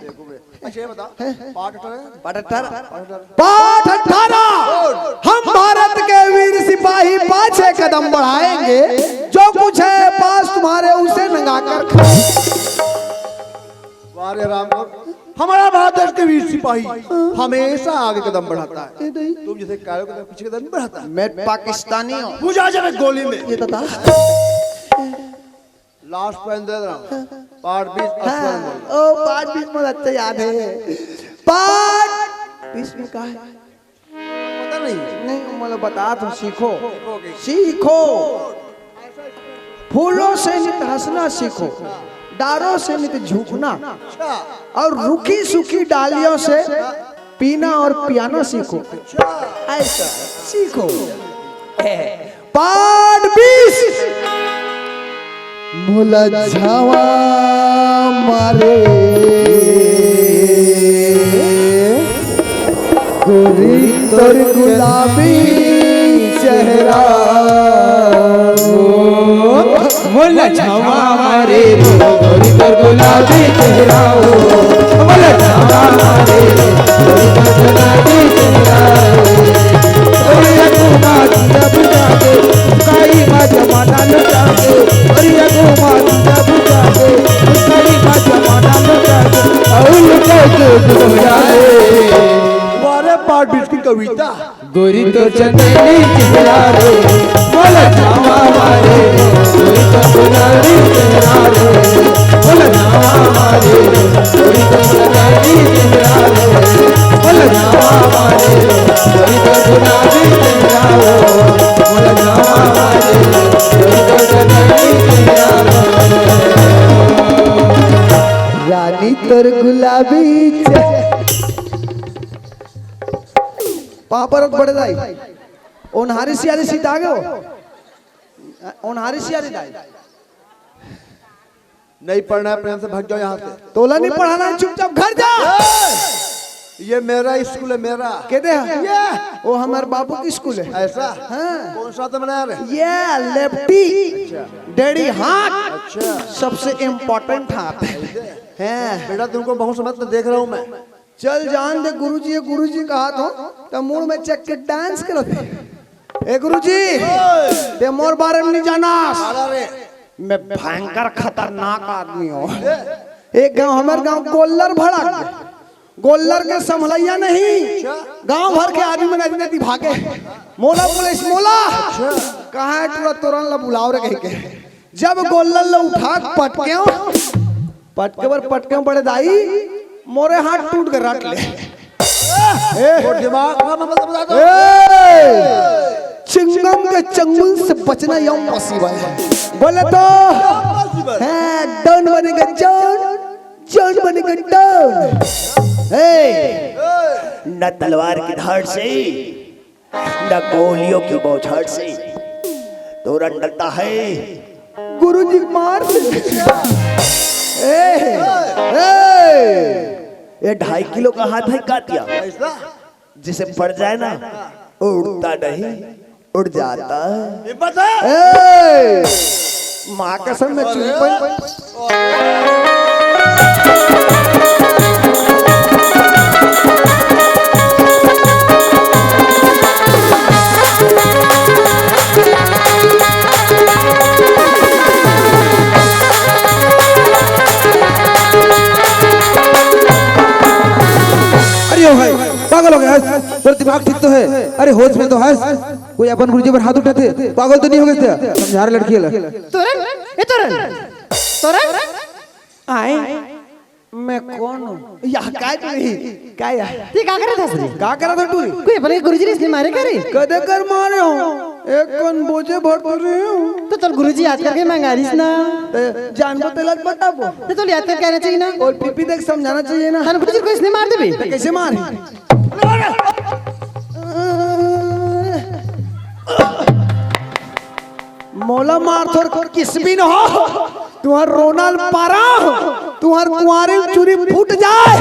बेवकूफ रे। अच्छा ये बता, पाठ 18 पाठ 18 हम भारत के वीर सिपाही पाछे कदम बढ़ाएंगे, जो कुछ है पास तुम्हारे उसे नंगाकर खाएंगे। वाह रे राम को, हमारा भारत देश के वीर सिपाही हमेशा आगे कदम बढ़ाता है। तुम जैसे कायों के पीछे कदम बढ़ाता है। मैं पाकिस्तानी हूँ। बुझा जाए गोली में। ये बता। लास्ट पॉइंट दे रहा हूँ, पार्ट 20 ओ पार्ट 20 में अच्छा याद है। पार्ट 20 में क्या है? पता नहीं। नहीं मतलब बता तो सीखो, सीखो। फूलों से नित हंसना सीखो, डारों से नित झुकना, अच्छा और रूखी सूखी डालियों से पीना और पियाना सीखो। ऐसा सीखो। पार्ट 20 मुलझावा मारे गोरी तोर गुलाबी चेहरा मुलझावा मारे गोरी तोर गुलाबी चेहरा मुलझावा मारे गोरी तोर गुलाबी चेहरा ओरिया घुमा दिया बुझा दे काई मा जमाना लुटा दे ओरिया घुमा दिया बुझा दे काई मा जमाना लुटा दे और लुटा के बुझा दे। वारे पार्ट 20 की कविता। गोरी तो चंदेली चेहरा रे मुलझावा मारे गोरी तो गुलाबी चेहरा रे मुलझावा मारे गोरी तो चंदेली चेहरा रे मुलझावा मारे गोरी तो गुलाबी चेहरा रे मुलझावा मारे गोरी तो चंदेली चेहरा रे। रानी तोर गुलाबी पापरत बढ़ जाई ओनहारी सियारी सीट आ गयो ओनहारी सियारी दाई नहीं पढ़ना है, प्रेम से भाग जाओ यहाँ से। तोला नहीं पढ़ाना है, चुपचाप घर जा। ये मेरा स्कूल है, मेरा। कहते हैं वो हमारे बाबू की स्कूल है। ऐसा? हाँ। कौन सा तो बना रहे? ये लेफ्टी डैडी हाथ अच्छा सबसे इम्पोर्टेंट हाथ है। बेटा तुमको बहुत समय से देख रहा हूँ मैं। चल जान दे गुरुजी का हाथ हो तो मुंह में चक के डांस करते। ए गुरुजी ते मोर बारे में नहीं जाना, अरे मैं भयंकर खतरनाक आदमी हूँ। एक गांव हमारे गांव गोल्लर भड़ा गोल्लर के संभलैया नहीं, गांव भर के आदमी नदी नदी भागे। मोला पुलिस मोला कहाँ है तुरंत तुरंत ला बुलाओ रे कहीं के। जब गोल्लर ला उठा पटके पर बड़े दाई मोरे हाथ टूट कर रट ले। और दिमाग का मतलब बता दो। चिंगम के चंगुल से बचना यम पॉसिबल है। बोले तो है डॉन बनेगा जॉन बनेगा डॉन। न तलवार की धार से न गोलियों की बौछार से तोरण डरता है। गुरुजी मार ये 2.5 किलो का हाथ है कातिया, ऐसा? जिसे पड़ जाए ना उड़ता नहीं उड़ जाता है। हिम्मत है? माँ कसम में चुरी पर भाई पागल हो गया है, तेरा दिमाग ठीक तो है? अरे होश में तो है। कोई अपन गुरुजी पर हाथ उठाते पागल तो नहीं हो गए? समझा रहे लड़की आए मैं कौन हूँ? यह काय टूरी काय ये का करे था सरी का करा था टूरी? कोई अपने गुरुजी ने इसने मारे करे कदे कर मारे हो एक कन बोझे भर तो रहे हो तो चल गुरुजी याद करके मंगारिस ना जान को तलक बताबो तो चल याद करके कहना चाहिए ना और पीपी देख समझाना चाहिए ना। थाने गुरुजी को इसने मार दे भी तो कैसे मारे? मोला मार थोर किस भी न हो, तुम्हार रोनाल पारा हो, तुम्हार कुंवारी चूरी फूट जाए,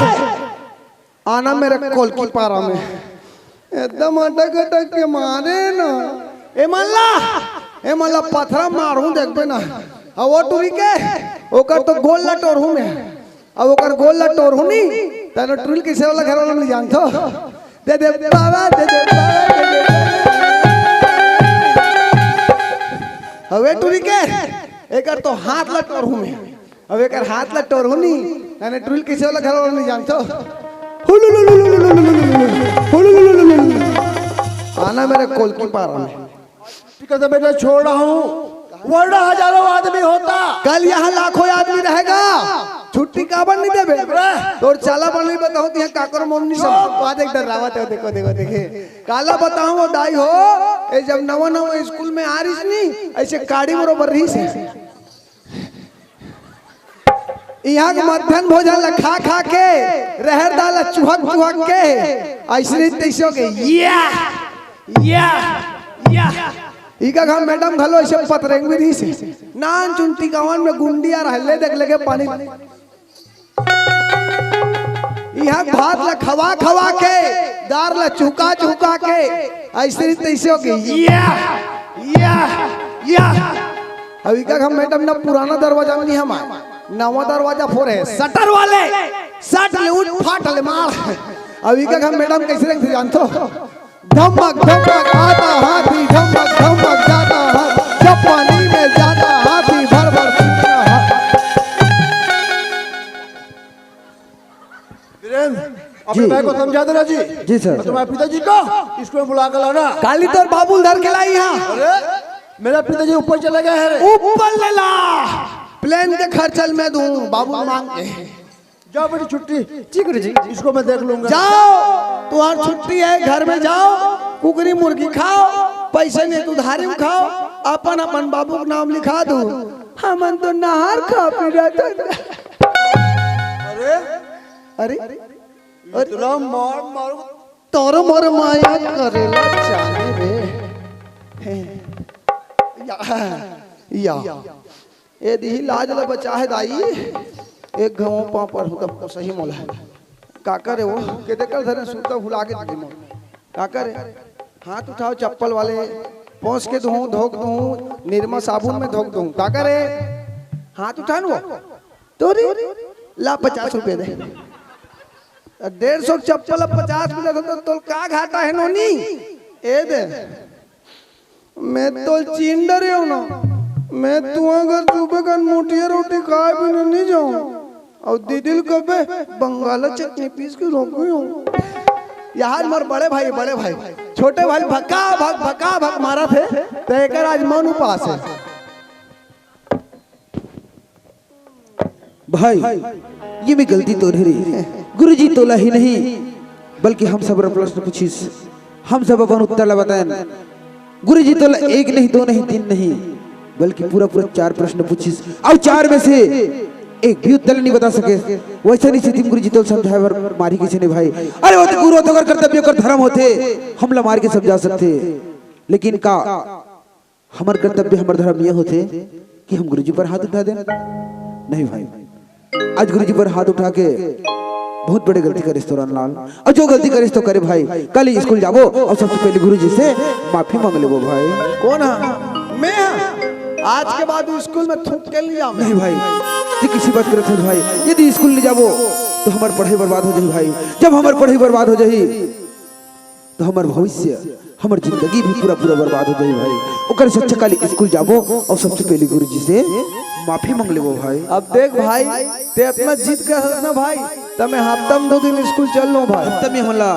आना मेरे कोल की पारा में एकदम अटक अटक के मारे ना। ए मल्ला पथरा मारू देखबे ना। अब वो टूरी के ओकर तो गोल लटोर हूं मैं, अब ओकर गोल लटोर हूं नहीं तने टूल किसे वाला घर वाला नहीं जानतो। दे दे बाबा दे दे बाबा दे दे। हवे टूरी के एकर तो हाथ लटोर हूं मैं, अब एकर हाथ लटोर हूं नहीं तने टूल किसे वाला घर वाला नहीं जानतो। आना मेरे कोल की पारा में। कहते बेटा छोड़ रहा हूँ, वरना हजारों आदमी होता, कल यहाँ लाखों आदमी रहेगा, छुट्टी काबर नहीं देबे तोर चाला बन नहीं बताऊं तो यहाँ काकर मम्मी सब बात एक डरावत है। देखो देखो देखे काला बताऊं वो दाई हो ए जब नवा नवा स्कूल में आ रही नहीं ऐसे काड़ी बरोबर रही से यहाँ के मध्याह्न भोजन खा खा के रहर दाल चुहक चुहक के ऐसे तैसे के या इका घाम मैडम घलो ऐसे पतरेंग भी रही से नान चुनती गावन में गुंडिया रहले देख लगे पानी यहाँ भात ला खवा खवा के दार ला चुका चुका के ऐसे तैसे हो के या अभी का हम मैडम ना पुराना दरवाजा में नहीं हम नवा दरवाजा फोड़े सटर वाले सट ले उठ फाट ले मार। अभी का हम मैडम कैसे रंग जानतो धमक धमक आता हाथी धमक धमक जाता हाथी जब पानी में जाता हाथी भर भर सूखता अपने भाई को समझा देना जी। जी सर। तुम्हारे पिताजी को इसको में बुला कर लाना। काली तोर बाबू धर के लाई यहाँ। अरे मेरा पिताजी ऊपर चले गए हैं। ऊपर ले ला प्लेन के खर्चल में दूं बाबू मांग के। जाओ बेटी छुट्टी। जी गुरुजी। इसको मैं देख लूंगा। जाओ तुम्हार छुट्टी है घर में जाओ कुकरी मुर्गी खाओ पैसे नहीं तू धारी में खाओ अपन अपन बाबू का नाम लिखा दो हमन तो नहार खा पी रहा। अरे इतना मार मारो तोर मोर माया करेला चाहे रे या ए दी लाज ल बचा है दाई एक गांव पापर हो तब सही मोला का करे वो के देकर धरे सुता भुला के दी मोल का करे हाथ उठाओ चप्पल वाले पहुंच के दूं धोक दूं निर्मा साबुन में धोक दूं का करे हाथ उठान वो तोरी ला 50 रुपए दे 150 चप्पल 50 मिला तो का घाटा है नोनी ए दे मैं तो चिंडर हूं ना मैं तू अगर सुबह का मोटिया रोटी खाए भी नहीं जाऊं और दीदिल कबे बंगाला चटनी पीस के रोकू हूं यार मोर बड़े भाई छोटे भाई भक्का भक मारा थे तो एक आज मन उपास है भाई ये भी गलती तो नहीं गुरुजी तोला ही नहीं बल्कि हम सब प्रश्न पूछिस हम सब अपन उत्तर बताएं गुरुजी तोला एक नहीं दो नहीं तीन नहीं बल्कि पूरा 4 प्रश्न पूछिस और 4 में से एक भी उत्तर नहीं बता सके वैसे नहीं स्थिति गुरुजी तो समझाए मारी किसी ने भाई अरे वो तो गुरु तो कर कर्तव्य कर धर्म होते हम मार के समझा सकते लेकिन का हमार कर्तव्य हमार धर्म ये होते कि हम गुरुजी पर हाथ उठा दें नहीं भाई आज गुरुजी पर हाथ उठा के बहुत बड़ी गलती करे तो लाल और जो गलती करे तो करे भाई कल ही स्कूल जाबो और सबसे पहले गुरुजी से माफी मांग लेबो भाई। कौन है मैं आज के बाद स्कूल में थूक के नहीं जाऊं नहीं भाई ये किसी बात करत है भाई यदि स्कूल नहीं जाबो तो हमार पढ़ाई बर्बाद हो जाई भाई जब हमार पढ़ाई बर्बाद हो जाई तो हमार भविष्य हमार जिंदगी भी पूरा बर्बाद हो जाई भाई ओकर से अच्छा कल स्कूल जाबो और सबसे पहले गुरुजी से माफी मांग लेबो भाई। अब देख भाई ते अपना जीत कर ना भाई तब मैं हफ्ता में 2 दिन स्कूल चल लो भाई तब हमरा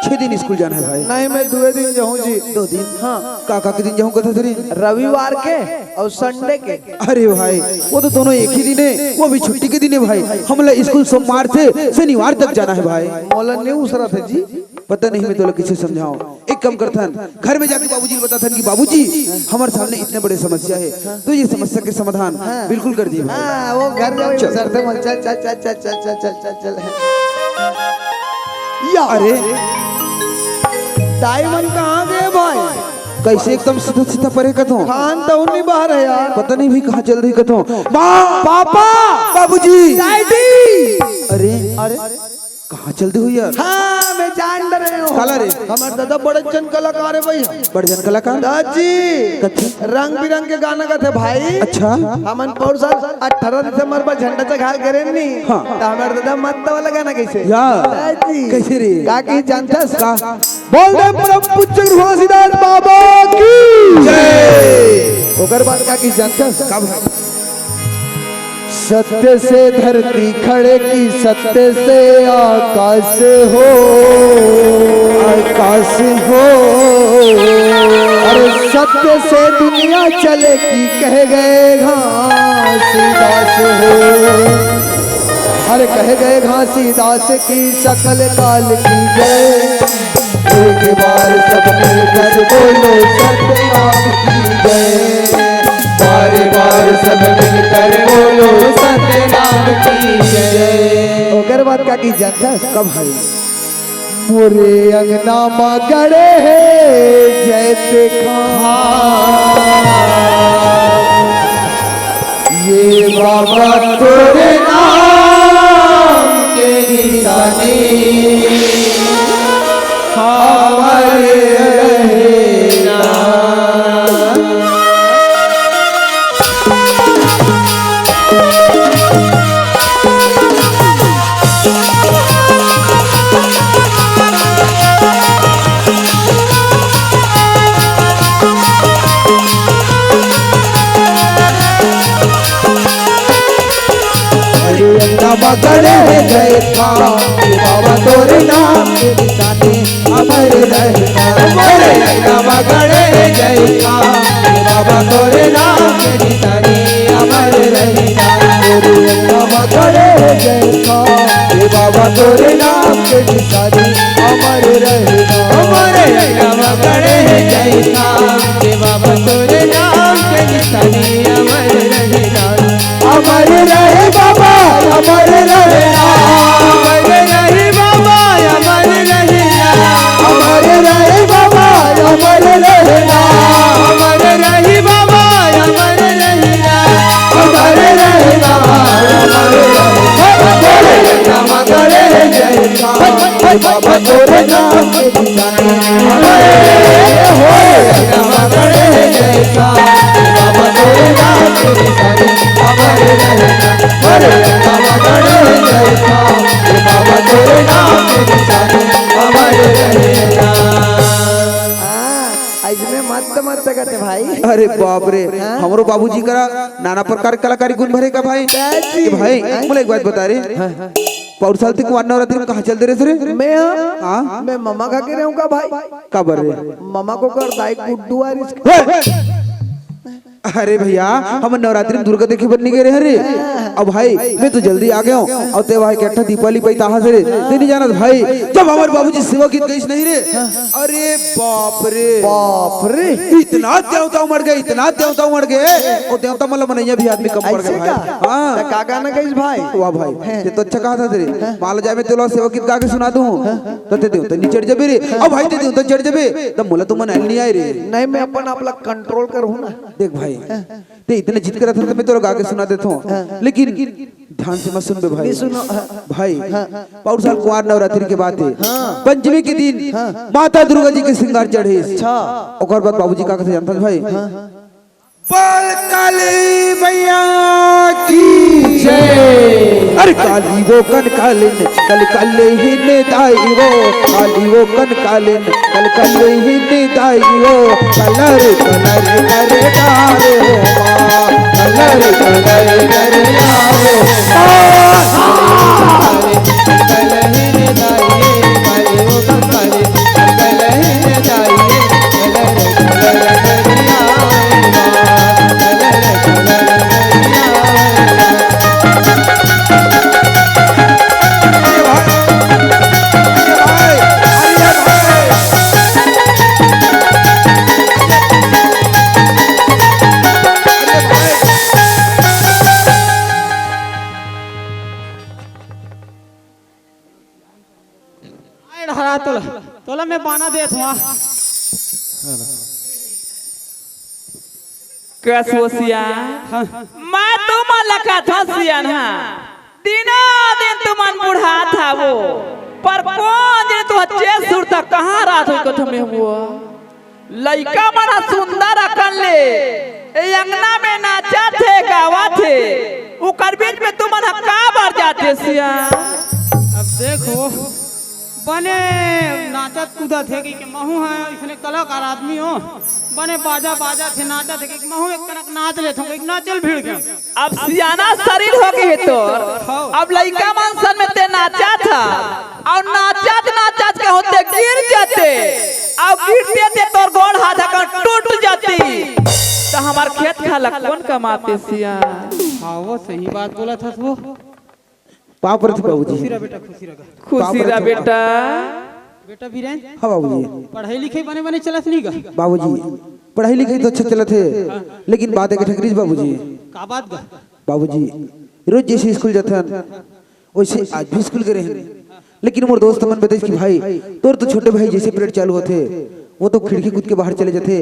6 दिन स्कूल जाना है भाई। नहीं मैं 2 दिन जाऊं जी 2 दिन हाँ काका के दिन जाऊं कथा तेरी रविवार के और संडे के। अरे भाई वो तो दोनों एक ही दिन है वो भी छुट्टी के दिन है भाई हमला स्कूल सोमवार से शनिवार तक जाना है भाई। मौला नहीं उसरा थे जी पता नहीं मैं तो किसे समझाऊं एक कम करथन घर में जाके बाबूजी को बताथन कि बाबूजी हमारे सामने इतने बड़े समस्या है तो ये समस्या के समाधान बिल्कुल कर दिए भाई। हां वो घर में सर थे चल चल चल चल चल चल चल चल चल या अरे डायमंड कहां गए भाई कैसे एकदम सीधा सीधा परे कथो खान तो नहीं बाहर है यार। पता नहीं भी कहाँ चल रही कथो। माँ पापा बाबूजी अरे अरे कहाँ चलते हो यार? हाँ मैं जान रहे हूँ। काला रे हमारे दादा बड़े जन कलाकार है भैया। बड़े जन कलाकार दादी कथी? रंग बिरंग के गाना गाते भाई। अच्छा हमन पौर साल 18 दिसंबर पर झंडा चघाल करे नहीं। हाँ। तो हमारे दादा मत वाला गाना कैसे यार दादी कैसे रे? का की जानता का बोल दे परम पूज्य गुरु घोषिदास बाबा की जय। ओकर बाद का की जानता कब सत्य से धरती खड़े की सत्य से आकाश हो अरे सत्य से दुनिया चले की कह गए घासीदास हो अरे कह गए घासीदास की सकल काल की जय एक बार सब मिलकर बोलो सत्य नाम की जय बार बार सब मिलकर बोलो सत्य नाम की जय। ओकर बाद का की जानता कब है? मोरे अंगना मगड़े जैसे खान ये बाबा तोरे नाम के निशानी हमारे रहना। मगड़े गए था बाबा तोरे नाम के निशाने अमर रहना। मगड़े गए था बाबा तोरे नाम के निशाने अमर रहना। मगड़े गए था बाबा तोरे नाम के निशाने अमर रहना। मगड़े गए था बाबा तोरे नाम के निशाने अमर रहना। अमर रहे बाबा अमर रहना। अमर रहे बाबा अमर रहना। अमर रहे बाबा अमर रहना। अमर रहे बाबा अमर रहना। अमर रहे बाबा मगर जय बाबा तोरे नाम के निशाने मगर जय बाबा तोरे नाम के निशाने अमर रहना। मगर जय बाबा तोरे नाम के निशाने अमर रहना। इसमें मत मत करते भाई। अरे बाप रे हमरो बाबूजी करा नाना प्रकार के कलाकारी गुण भरे का भाई। कि भाई मुझे एक बात बता रे पौर साल तक नवरात्रि में कहाँ चलते रहे रे? मैं हाँ मैं मम्मा का के रहूँ का भाई। कब रे? मम्मा को कर दाई गुड्डू और इसके अरे भैया हम नवरात्रि में दुर्गा देखे बनने गए रे। अब भाई मैं तो जल्दी आ गया हूँ और ते भाई कैठा दीपावली पे ताहा से रे ते नहीं जाना भाई जब हमारे बाबूजी सेवा की गई नहीं रे। अरे बाप रे इतना देवता उमड़ गए इतना देवता उमड़ गए और देवता मतलब मनैया भी आदमी कम पड़ गए भाई। हाँ का गाना कहिस भाई। वाह भाई ये तो अच्छा कहा था तेरे माला जाए मैं तेलो सेवा की गा के सुना दूं तो ते देवता नहीं चढ़ जाबे रे। अब भाई ते देवता चढ़ जाबे तब मोला तो मन नहीं आए रे। नहीं मैं अपन अपना कंट्रोल करूँ ना। देख भाई ते इतने जिद कर था तो मैं तेरे गा के सुना देता हूँ लेकिन ध्यान से मत सुन बे भाई। सुनो भाई पौर साल कुआर नवरात्रि के बाद है पंचमी के दिन माता दुर्गा जी के श्रृंगार चढ़े। और बाद बाबूजी का कथा जानता भाई। बोल काली मैया की जय। अरे काली वो कन कालिन कल कल ही ने दाई वो काली वो कन कालिन कल कल ही ने दाई वो कलर कलर करे डारे हो माँ कलर कलर करे डारे कल ही ने दाई काली वो कन कालिन कल ही ने दाई कलर कलर करे तोला मैं बाना देत हुआ कसो सियान मैं तुम लगा था सियान हाँ दिना दिन तुमन बुढ़ा था वो पर कौन दिन तू अच्छे सुर तक कहाँ रात हुई को तुम्हें हुआ लड़का बड़ा सुंदर अकल ले अंगना में नाचा थे गावा थे उकर बीच में तुम का बार जाते सिया अब देखो बने नाचत कूदा थे कि महू है इसने कलाकार आदमी हो बने बाजा बाजा थे नाचा थे कि महू एक कनक नाच ले थे नाचल भीड़ गया अब सियाना शरीर हो गई तो अब लड़का मानसन में ते नाचा था और नाचत नाचत के होते गिर जाते अब गिरते थे तोर गोड़ हाथ का टूट जाती तो हमार खेत खाला कौन कमाते सिया हाँ वो सही बात बोला था वो पाप रथ बाबूजी। खुशी रहा बेटा खुशी रहा खुशी रहा बेटा बेटा वीरेन हाँ बाबूजी। पढ़ाई लिखाई बने बने चलत नहीं गा बाबूजी पढ़ाई लिखाई तो अच्छा चला थे लेकिन बात है कि ठकरीज बाबूजी। का बात गा बाबूजी रोज जैसे स्कूल जाते हैं वैसे आज भी स्कूल गए हैं लेकिन मोर दोस्त मन बताइस कि भाई तोर तो छोटे भाई जैसे पीरियड चालू होते वो तो खिड़की कूद के बाहर चले जाते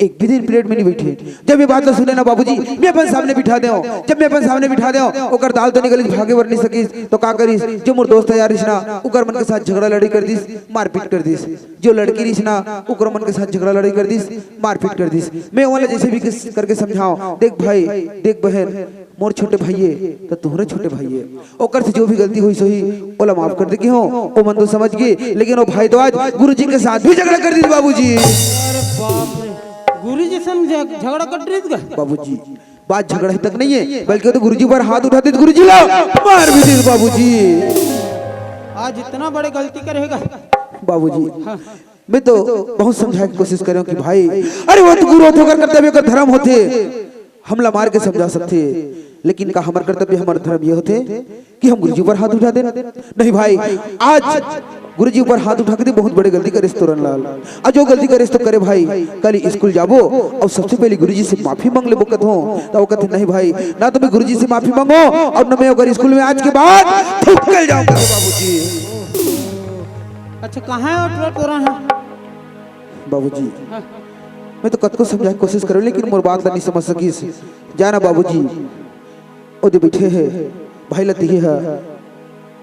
एक भी दिन पीरियड में नहीं बैठे। जब ये बात तो सुने ना बाबूजी मैं अपन सामने बिठा दे जब मैं अपन सामने बिठा दे ओकर दाल तो निकलिस भागे वर नहीं सकीस तो का करिस जो मोर दोस्त है यार रिश्ना ओकर मन के साथ झगड़ा लड़ी कर दिस मारपीट कर दिस जो लड़की रिश्ना ओकर मन के साथ झगड़ा लड़ी कर दिस मारपीट कर दिस। मैं वाला जैसे भी करके समझाओ देख भाई देख बहन मोर छोटे भाई तो तुम्हारे छोटे भाई ओकर से जो भी गलती हुई सही ओला माफ कर दे कि हो ओ मन तो समझ गए लेकिन वो भाई तो आज गुरुजी के साथ भी झगड़ा कर दी बाबूजी। अरे बाप रे गुरुजी से झगड़ा कर रही थी बाबूजी बात झगड़ा ही तक नहीं है बल्कि तो गुरुजी पर हाथ उठाते तो गुरुजी ला मार भी दी बाबूजी। आज इतना बड़े गलती करेगा बाबूजी मैं तो बहुत समझाने की कोशिश कर रहा हूँ कि भाई अरे वो तो गुरु होकर कर्तव्य का धर्म होते हमला मार के समझा सकते लेकिन का हमारे कर्तव्य हमारे धर्म ये होते कि हम गुरुजी पर हाथ उठा देना नहीं भाई आज गुरुजी पर हाथ उठा के बहुत बड़ी गलती करे तोरन लाल आज जो गलती करे तो करे भाई कल स्कूल जाबो और सबसे पहले गुरुजी से माफी मांग ले बोकत हो तो वो कहते नहीं भाई ना तो मैं गुरुजी से माफी मांगो और ना मैं अगर स्कूल में आज के बाद निकल जाऊंगा बाबूजी। अच्छा कहाँ है तोरा है बाबूजी मैं तो कत को समझाने की कोशिश करूं लेकिन मोर बात नहीं समझ सकीस जाना बाबूजी ओदे बैठे है भाई लती है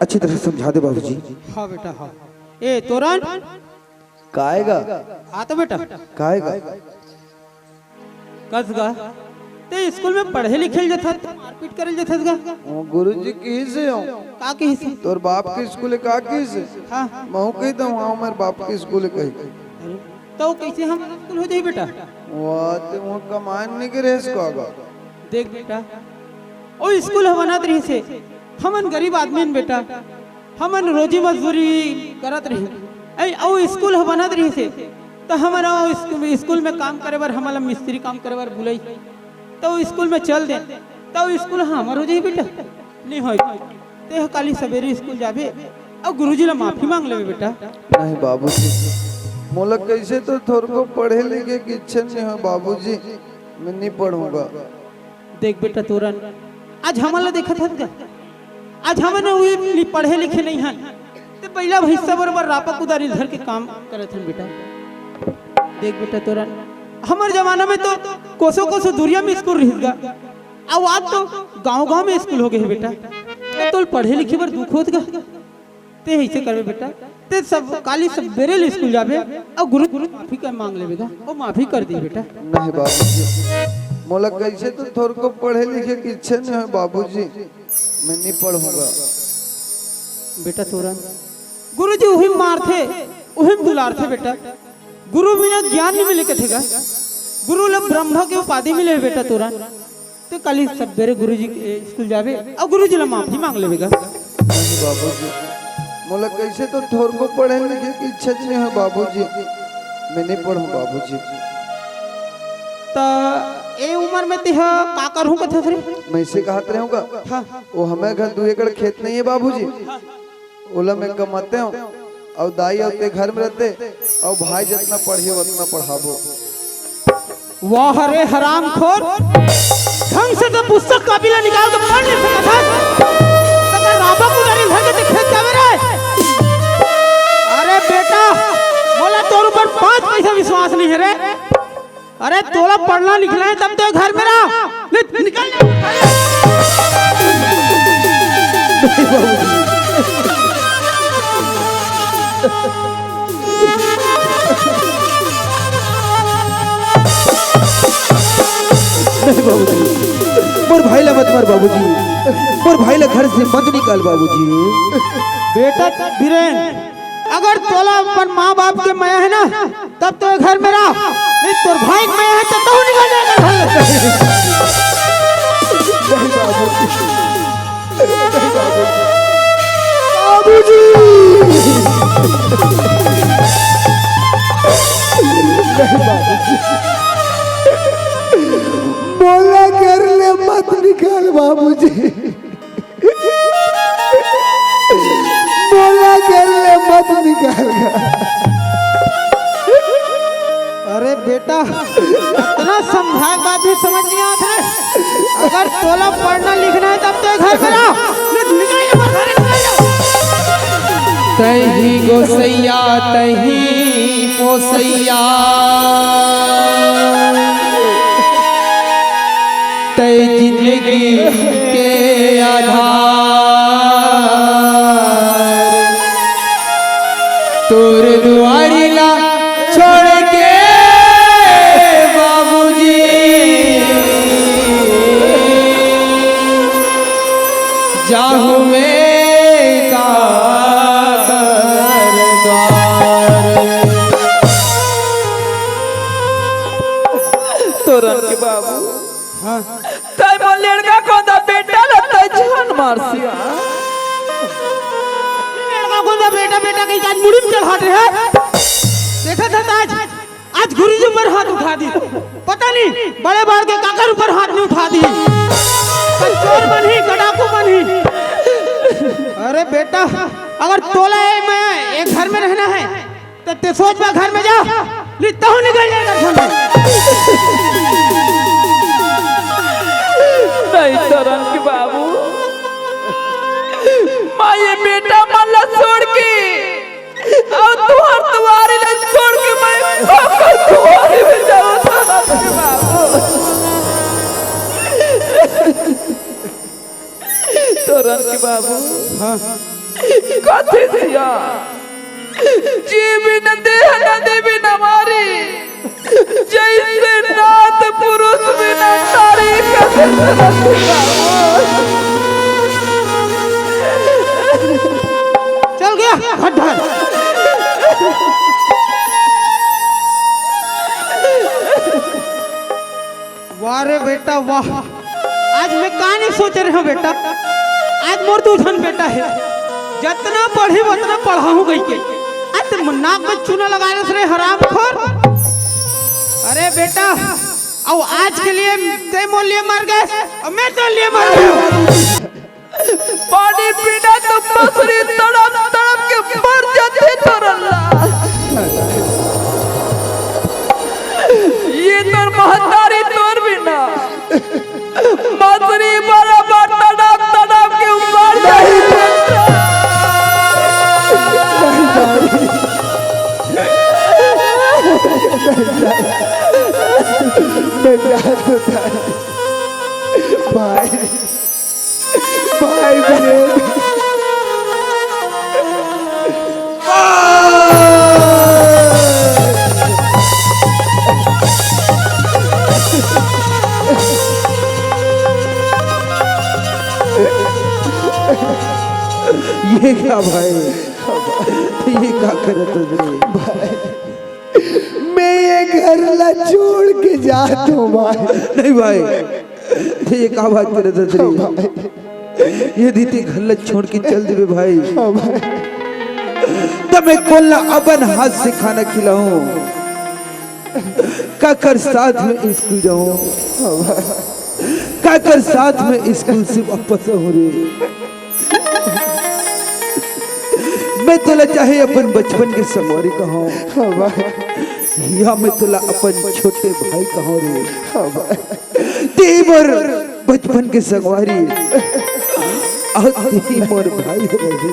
अच्छी तरह समझा दे बाबूजी। हाँ बेटा हाँ ए तोरन काएगा हाँ तो बेटा काएगा कस गा ते स्कूल में पढ़े लिखे जाता मारपीट करे जाता गा गुरुजी की से हो का के हिस्से तोर बाप के स्कूल का की से हाँ महू कही तो वहाँ मेरे बाप के स्कूल कही तो कैसे हम स्कूल हो जाए बेटा वाह ते वहाँ कमान नहीं करे इसको आगा देख बेटा ओ स्कूल बनत रही से हमन गरीब आदमी बेटा हमन रोजी मजदूरी करत रही ऐ ओ स्कूल बनत रही से तो हमारा स्कूल में काम करे बर हमला मिस्त्री काम करे बर बुलाई तो स्कूल में चल दे तो स्कूल हमार हो जाए बेटा नहीं हो ते काली सवेरे स्कूल जाबे और गुरुजी ला माफी मांग लेबे बेटा। नहीं बाबूजी मोला कैसे तो थोड़ को पढ़े लिखे की इच्छा नहीं है बाबूजी मैं नहीं पढ़ूंगा। देख बेटा तोरन आज हमला देखा था आज हमने पढ़े लिखे नहीं हैं तो पहला हिस्सा बराबर रापा कुदारी धर के काम करत हैं बेटा। देख बेटा तोरा हमारे जमाना में तो कोसों कोसों दूरिया में स्कूल रहेगा अब आज तो गांव-गांव में स्कूल हो गए बेटा तो पढ़े लिखे पर दुख होत गा ते ऐसे करबे बेटा ते सब काली सब बेरेल स्कूल जाबे और गुरु माफी का मांग लेबेगा वो माफी कर दी बेटा। नहीं बाबूजी मोला कैसे तो थोड़ को पढ़े लिखे की इच्छा नहीं है बाबूजी मैं नहीं पढ़ूंगा। बेटा तोरा गुरुजी वही मारथे वही दुलारथे बेटा गुरु बिना ज्ञान नहीं मिले कथेगा गुरु ला ब्रह्मा के उपाधि मिले बेटा तोरा तो कल सवेरे गुरुजी स्कूल जाबे और गुरुजी ला माफी मांग लेबेगा। नहीं बाबूजी मोला कैसे तो थोड़ को पढ़े लिखे की इच्छा नहीं है बाबूजी मैं नहीं पढ़ूं बाबूजी। तो ए उम्र में ते का करूं कथे रे मैं इसे कहत रहूंगा हाँ वो हमें घर 2 एकड़ खेत नहीं है बाबूजी ओला में कमाते हो और दाई होते घर में रहते और भाई जितना पढ़िए उतना पढ़ाबो। वाह रे हरामखोर ढंग से तो पुस्तक काबिला निकाल के पढ़ नहीं सकता था तकर राबा को गाड़ी धर के खेत जावे रे। अरे बेटा बोला तोर ऊपर 5 पैसा विश्वास नहीं है रे अरे तोला पढ़ना लिखना है तब तो घर में रहा, निकल नहीं बाबूजी, मोर भाई ला मत मार बाबूजी, मोर भाई ला घर से मत निकाल बाबूजी। बेटा बीरेन, अगर तोला अपन माँ बाप के माया है ना तब तो घर में रहा, नहीं तोर भाई के माया है तो तू निकल जाएगा। बोला कर ले मत निकाल बाबूजी, बोला कर ले मत निकाल। अरे बेटा इतना समझा बात भी समझ नहीं आता है। अगर तोला पढ़ना लिखना है तब तो घर में रहा, तही गोसैया तही पोसैया तय जिंदगी के आधार तोर दुआरी ला छोड़ के बाबूजी जाहू में का तोरन के बाबू तय मोर लड़का को दा बेटा लता जान मारसिया लड़का को बेटा बेटा कहीं आज मुड़ी में चढ़ हट रहे हैं। देखा था आज गुरुजी पर हाथ उठा दी, पता नहीं बड़े बाड़ के काकर ऊपर हाथ नहीं उठा दी, चोर बनी गडाकू बनी। अरे बेटा अगर तोला है मैं एक घर में रहना है तो ते सोच में घर में जा, लिखता हूँ निकल जाएगा घर में। नहीं तोरन के बाबू माँ ये बेटा मल्ला छोड़ के और तुहार तुम्हारे लिए छोड़ के मैं तुम्हारे में जाऊँ तोरन के बाबू। तोरन के बाबू कथी दिया जीवी न देह न देवी न मारी जैसे नाथ पुरुष बिना नारी चल गया हट वाह रे बेटा वाह, आज मैं कहा नहीं सोच रहा हूँ बेटा, आज मोर दूधन बेटा है, जितना पढ़ी उतना पढ़ाऊँ गई के आज तो नाक में चूना लगा रहे हराम खोर। अरे बेटा अब आज के लिए ते मोर लिए मर गए और मैं तो लिए मर गया। पानी पीना तो मछली तड़प तड़प के मर जाते तरल्ला। ये तो महतारी तोर बिना मछली बराबर तड़प तड़प के मर जाते। भाई भाई बहन ये क्या भाई, ये क्या करे तुझे भाई, मैं ये घर ला छोड़ के जाता हूँ भाई। नहीं भाई, ये क्या बात करे तुझे, ये दीदी घर ला छोड़ के चल देवे भाई, तब मैं कोल्ला अपन हाथ से खाना खिलाऊं, काकर साथ में स्कूल जाऊं, काकर साथ में स्कूल से वापस आऊं रे। मैं तुला चाहे अपन बचपन के संगवारी कहूं, या मैं तुला अपन छोटे भाई कहूं रे। तेवर बचपन के संगवारी और ते मोर भाई रहे,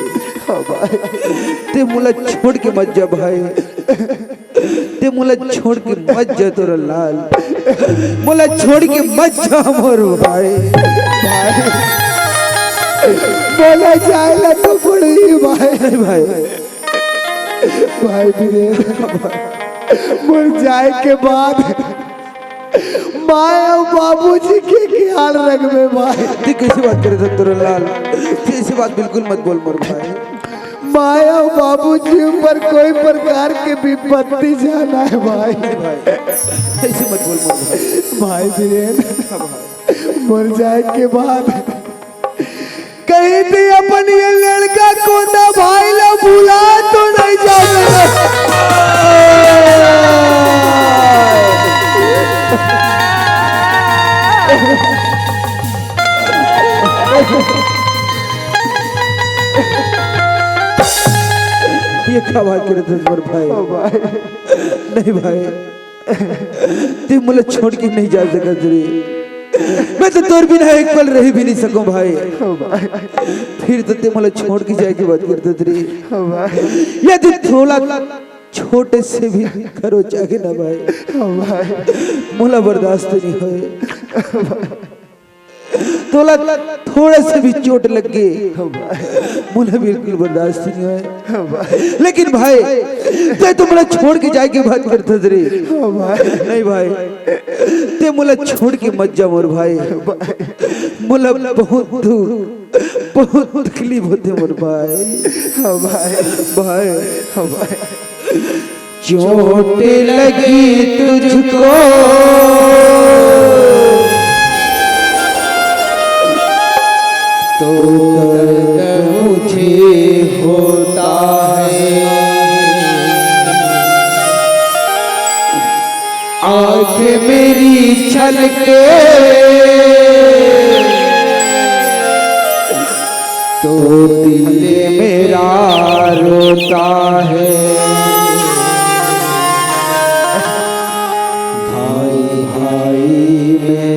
ते मुला छोड़ के मत जा भाई, ते मुला छोड़ के मत जा तोरा लाल। बोला छोड़ के मत जा मोर भाई। बोला जाएगा तो पड़ी भाई। भाई भाई वीरेंद्र मुझ जाए के बाद माँ और बाबूजी के ख्याल रखबे भाई। तू कैसी बात करे था तुरंत लाल, ऐसी बात बिल्कुल मत बोल मोर भाई। माँ और बाबूजी पर कोई प्रकार की विपत्ति जाना है भाई। ऐसे मत बोल मोर भाई। भाई वीरेंद्र मर जाए के बाद कहीं भी अपन ये लड़का को ना भाई ला भूला तो नहीं जाएगा। ये क्या बात करे थे मोर भाई। नहीं भाई तू मुझे छोड़ के नहीं जा सकत रे। मैं तो तोर बिना एक पल रह भी नहीं सकूं भाई। फिर तो ते मुझे छोड़ के जाए की बात करते रे। यदि थोड़ा छोटे से भी करो चाहे ना भाई मुला बर्दाश्त नहीं होए। थोड़ा से भी चोट लग गई मुझे बिल्कुल बर्दाश्त नहीं है। लेकिन भाई ते तो मुझे छोड़ के जाए की बात करते रे। नहीं भाई ते मुझे छोड़ के मत जा मोर भाई। मुझे बहुत दूर बहुत तकलीफ होते मोर भाई। भाई चोट लगी तुझको तो दर्द मुझे होता है। आँख मेरी छलके तो दिल मेरा रोता है। भाई भाई में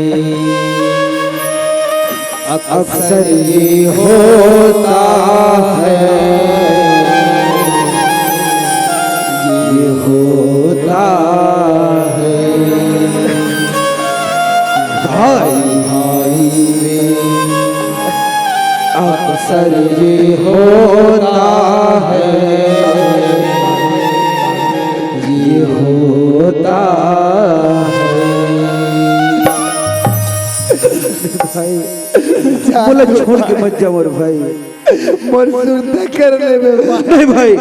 अक्सर ये होता है। ये होता है। भाई भाई में अक्सर ये होता है। ये होता भाई। बोला छोड़ के मत जा मोर भाई। मोर सुनता कर ले भाई। नहीं भाई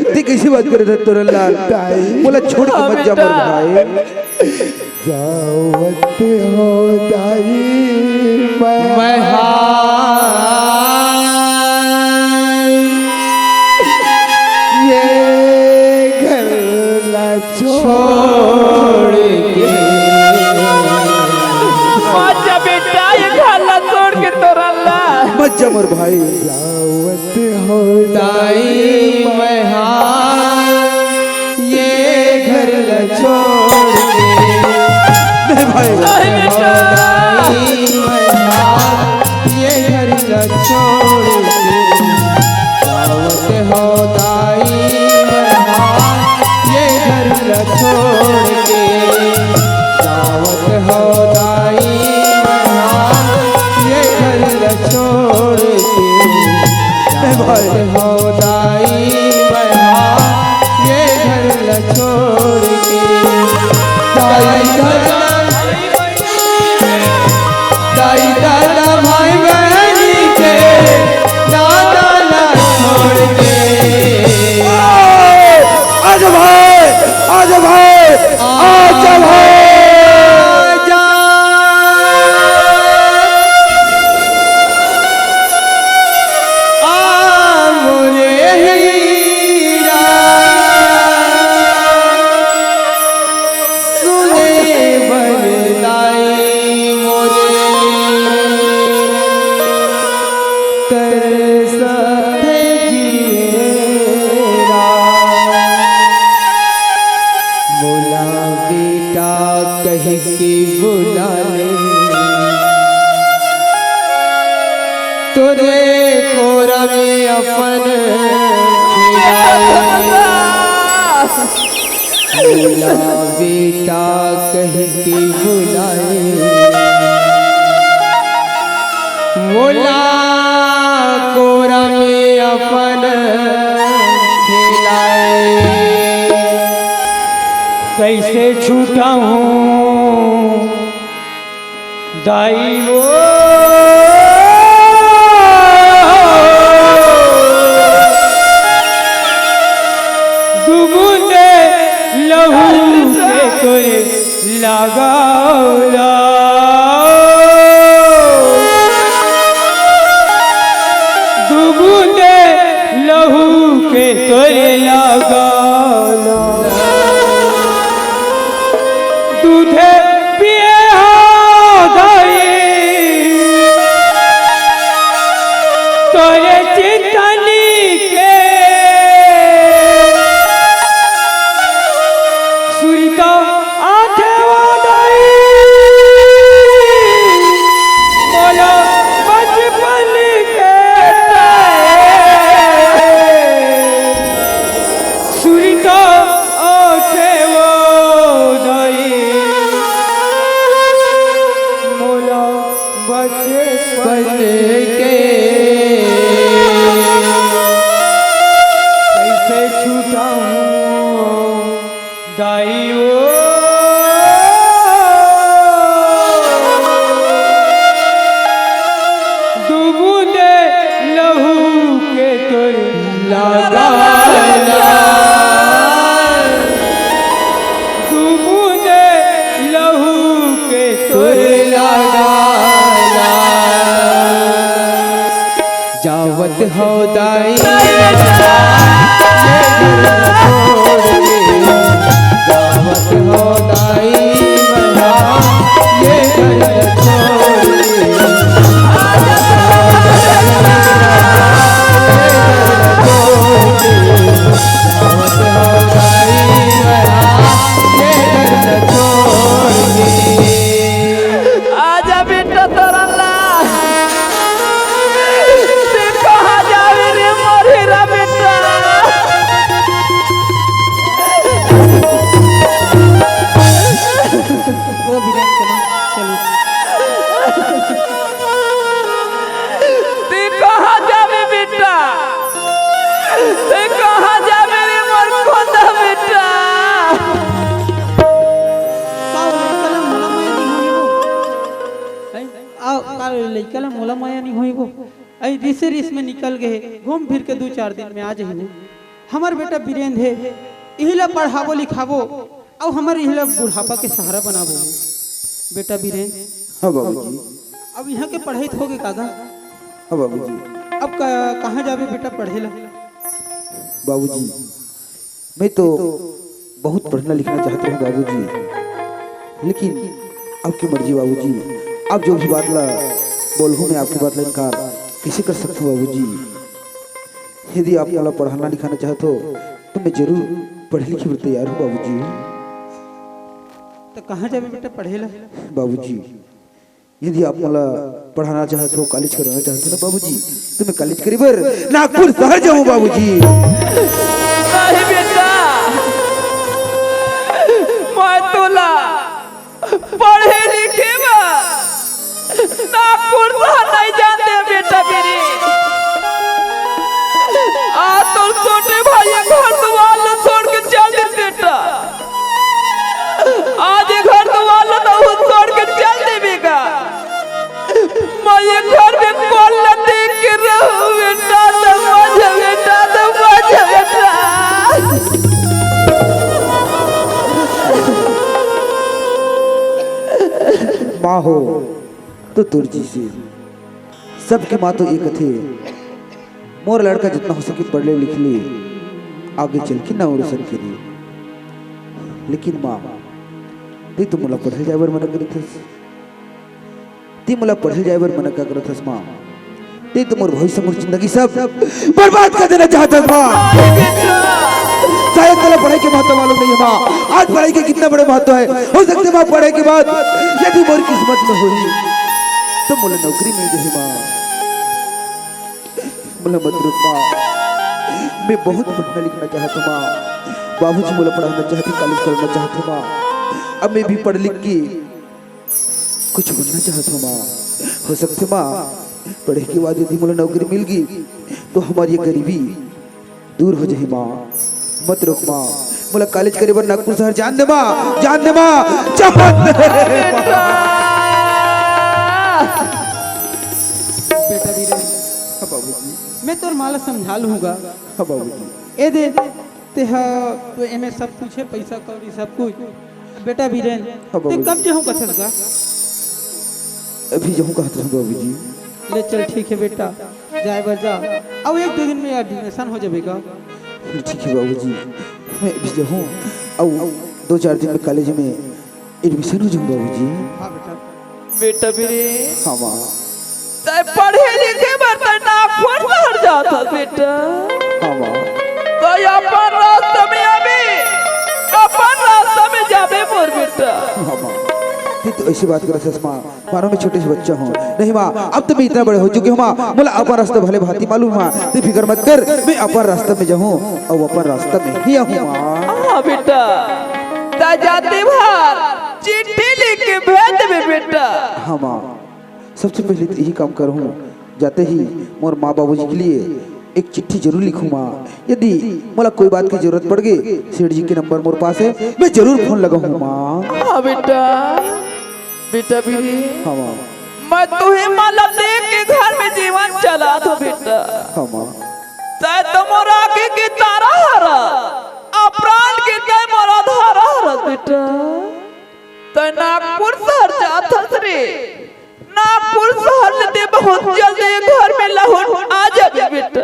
तू कैसी बात करे था तुरंत लाल। बोला छोड़ के मत जा मोर भाई। जावत हो दाई मैं ये घर ना छोड़ के बेटा ये खाला छोड़ के तोरा ला मत जा मोर भाई। जावत हो दाई मैं ये घर न छोड़ के। नहीं भाई ये घर न छोड़ के। दावत हो दाई ये घर न छोड़ के। दावत हो दाई ये घर न छोड़ के। दावत हो दाई ये घर न छोड़ के। दाई दादा भाई बहनी के दादा ना छोड़ के। आज भाई आज भाई आज भाई तोरे कोरा में अपन बोला बेटा कह के बुलाए, बोला कोरा में अपन खिलाए। कैसे छूटा हूँ दाई वो दुबुंदे लहू के तोरे लगाओला, दुबुंदे लहू के तोरे लगाओला। दूधे पिए हो दाई तोरे चिंतनी के, सुरीता आंखें वो दाई बोला बचपन के, सुरीता आंखें वो दाई मोला बचपन के। कैसे छूटा हूँ दाई वो दुबुंदे लहू के तोरे लगाला, दुबुंदे लहू के तोरे लगाला। जावत हो दाई जावत हो दाई बना ये घर छोड़ के, जावत हो दाई बना ये घर छोड़ के। आजा बेटा तोरा ला ते कहाँ जावे रे मोरेरा बेटा। वो वीरेन के माँ चलो। ते कहाँ जावे बेटा, ते कहाँ जावे रे मोर खोदा बेटा। लइकला मोला माया नहीं होई वो आई रिसे रिस में निकल गए, घूम फिर के 2-4 दिन में आ जाइए। हमार बेटा वीरेंद्र है, इहिला पढ़ाबो लिखाबो और हमार इहिला बुढ़ापा के सहारा बनाबो। बेटा वीरेंद्र हाँ बाबूजी, अब यहाँ के पढ़ाई होगे कागा, हाँ बाबूजी। अब कहाँ जावे बेटा पढ़ेला। बाबूजी मैं तो बहुत पढ़ना लिखना चाहता हूँ बाबूजी, लेकिन आपकी मर्जी बाबूजी। आप जो भी बात ला बोलूँ मैं आपकी बात ला इनकार कैसे कर सकता हूँ बाबूजी। यदि आप मला पढ़ाना लिखाना चाहते हो तो मैं जरूर पढ़े लिखे में तैयार हूँ बाबूजी। तो कहाँ जावे बेटा पढ़ेला। बाबूजी यदि आप मला पढ़ाना चाहते हो, कॉलेज कराना चाहते हो ना बाबूजी, तो मैं कॉलेज करीबर नागपुर शहर जाऊँ बाबूजी। नहीं बेटा, मैं तोला पढ़े लिखे नागपुर शहर नहीं जानते बेटा मेरे। आ तो छोटे भाई घर द्वार छोड़ के चल दे बेटा, आज घर द्वार नहीं छोड़ के चल देगा। मैं ये घर में कॉल देख के रहूं बेटा, समझ बेटा, समझ बेटा। माँ हो तो तुर्जी से सबके माँ तो एक थे। मोर लड़का जितना हो सके पढ़ ले लिख ले, आगे चल के ना रोशन करे। लेकिन माँ ते तो मुला पढ़ल जाए बर मना करी थस, ते मुला पढ़ल जाए बर मना का करत थस माँ। ते तो मोर भविष्य मोर जिंदगी सब बर्बाद कर देना चाहता माँ। शायद तेरा पढ़ाई के महत्व मालूम नहीं है माँ। आज पढ़ाई के कितना बड़े महत्व है। हो सकते माँ पढ़ाई के बाद यदि मोर किस्मत में हुई तो मुझे नौकरी मिल गई माँ। मुझे मत रुक माँ, मैं बहुत पढ़ना लिखना चाहता माँ। बाबूजी मुझे पढ़ाना चाहते, कॉलेज करना चाहते माँ। अब मैं भी पढ़ लिख के कुछ बनना चाहता हूँ माँ। हो सकते माँ पढ़े के बाद यदि मुझे नौकरी मिल गई तो हमारी ये गरीबी दूर हो जाए माँ। मत रोक माँ, मुझे कॉलेज करे बर नागपुर शहर जान दे माँ, जान दे माँ, जान दे। बेटा वीरेन, हाँ बाबूजी, मैं तोर माला समझा लूँगा। हाँ बाबूजी। ए दे ते तो एमे सब कुछ है, पैसा कौड़ी सब कुछ। बेटा वीरेन, ते कब जाऊँ कथस का? अभी जाऊँ कहता हूँ बाबूजी। ले चल ठीक है बेटा, जाए बर जा। अब 1-2 दिन में एडमिशन हो जाएगा। ठीक है बाबूजी, मैं अभी जाऊँ और 2-4 दिन में कॉलेज में एडमिशन हो जाऊँ बाबूजी। हाँ बेटा। बेटा मेरे हाँ माँ। तय पढ़े लिखे बर्तन नागपुर बाहर जाता बेटा। हाँ माँ। तो अपन रास्ता में अभी अपन रास्ता में जाबे मोर बेटा। हाँ माँ, तो ऐसी बात कर सस माँ, मानो मैं छोटे से बच्चा हूँ। नहीं माँ, अब तो मैं इतना बड़े हो चुके हूँ माँ, मुझे अपन रास्ता भले भांति मालूम माँ। तू फिक्र मत कर, मैं अपन रास्ता में जाऊँ और अपन रास्ता में ही आऊँ माँ। हाँ बेटा, ता जाते बाहर चिट्ठी लिख के भेज दे बेटा। हाँ माँ, सबसे पहले तो यही काम करूँ, जाते ही मोर माँ बाबूजी के लिए एक चिट्ठी जरूर लिखूँ माँ। यदि मुझे कोई बात की जरूरत पड़ गई, सेठ जी के नंबर मोर पास है, मैं जरूर फोन लगाऊँ माँ। हाँ बेटा, बेटा भी हाँ माँ। मैं तुम्हें माला दे के घर में जीवन चला दो बेटा। हाँ माँ। तय तो मोरा की तारा हरा, अपराध की तय मोरा धारा हरा बेटा। तय नागपुर शहर जाता रे, नागपुर शहर से बहुत जल्दी घर में लौट आ जाबे बेटा।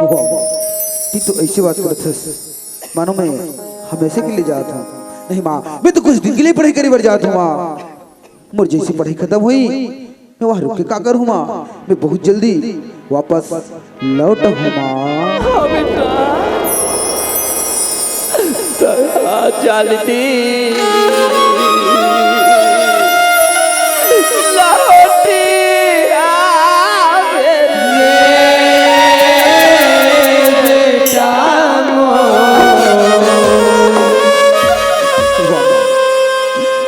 वाह वाह, ये तो ऐसी बात करत हस, मानो मैं हमेशा के लिए जाता हूँ। नहीं माँ, मैं तो कुछ दिन के लिए पढ़ाई करे बर जाता हूँ माँ। मोर जैसी पढ़ाई खत्म हुई, मैं वहाँ रुक के का करूँ माँ, मैं बहुत जल्दी वापस लौटा हूँ माँ। हाँ बेटा, जल्दी लौटी आवे बेटा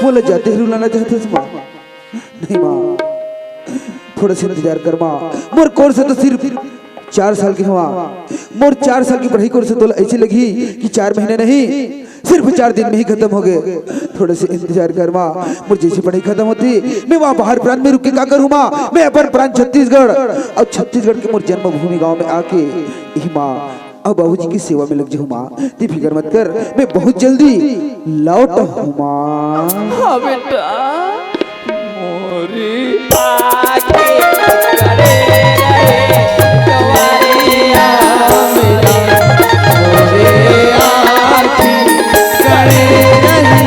बोला जाते ही रुलाना चाहते थे माँ। नहीं माँ, थोड़ा सा इंतजार कर माँ। मोर कोर्स तो सिर्फ 4 साल की हुआ, मोर 4 साल की पढ़ाई कोर्स तो ऐसी लगी कि 4 महीने नहीं, सिर्फ 4 दिन में ही खत्म हो गए। थोड़े से इंतजार कर माँ, मुझ जैसी पढ़ाई खत्म होती मैं वहाँ बाहर प्रांत में रुक के क्या करूँ माँ। मैं अपन प्रांत छत्तीसगढ़ और छत्तीसगढ़ के मोर जन्मभूमि गाँव में आके यही माँ अब बाबूजी की सेवा में लग जाऊँ माँ। तू फिक्र मत कर, मैं बहुत जल्दी लौट हूँ माँ। हाँ बेटा, मोरी आके करे रहे तुम्हारिया मेरा, मोरे आके करे रही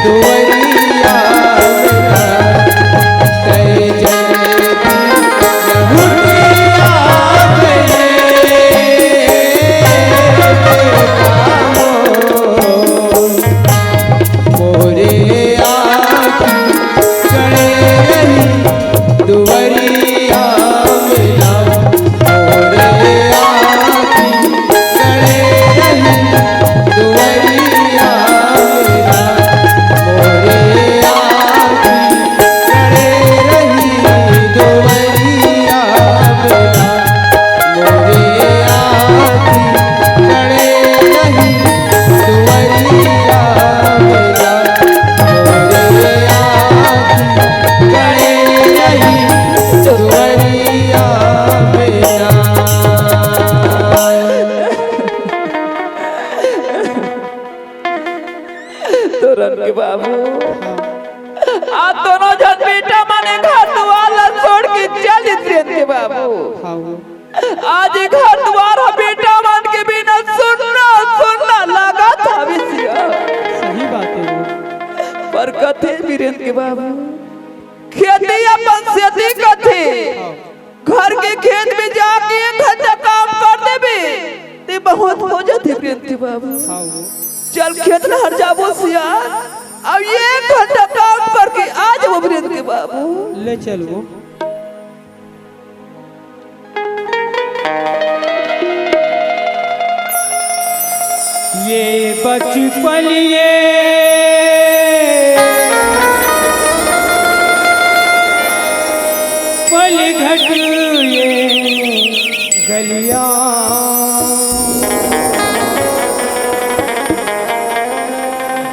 तुम्हारिया मेरा, कई जगह लहुटिया मोरे आके दुवरिया मिला, मोरे आँखी करे रही दुवरिया मिला, मोरे आँखी करे रही दुवरिया मिला, मोरे आँखी करे रही दुवरिया मिला, मोरे आँखी करे रही दुवरिया मिला। तोरन के बाबू आ दोनों जन बेटा माने घर द्वार छोड़ के चली ट्रेन के बाबू। आज घर द्वार बेटा मान के बिना सुनना सुनना लगा था विषय। सही बात है। पर कथे वीरेंद्र के बाबू, खेती अपन खेती कथे, घर के खेत में जाके 1 घंटा काम कर देबे ते बहुत हो जाते वीरेंद्र के बाबू। चल खेत में हर जाबो सिया, अब 1 घंटा काम करके आ जाबो वीरेंद्र के बाबू। ले चलो। ये बचपन ये पल घट ये गलियां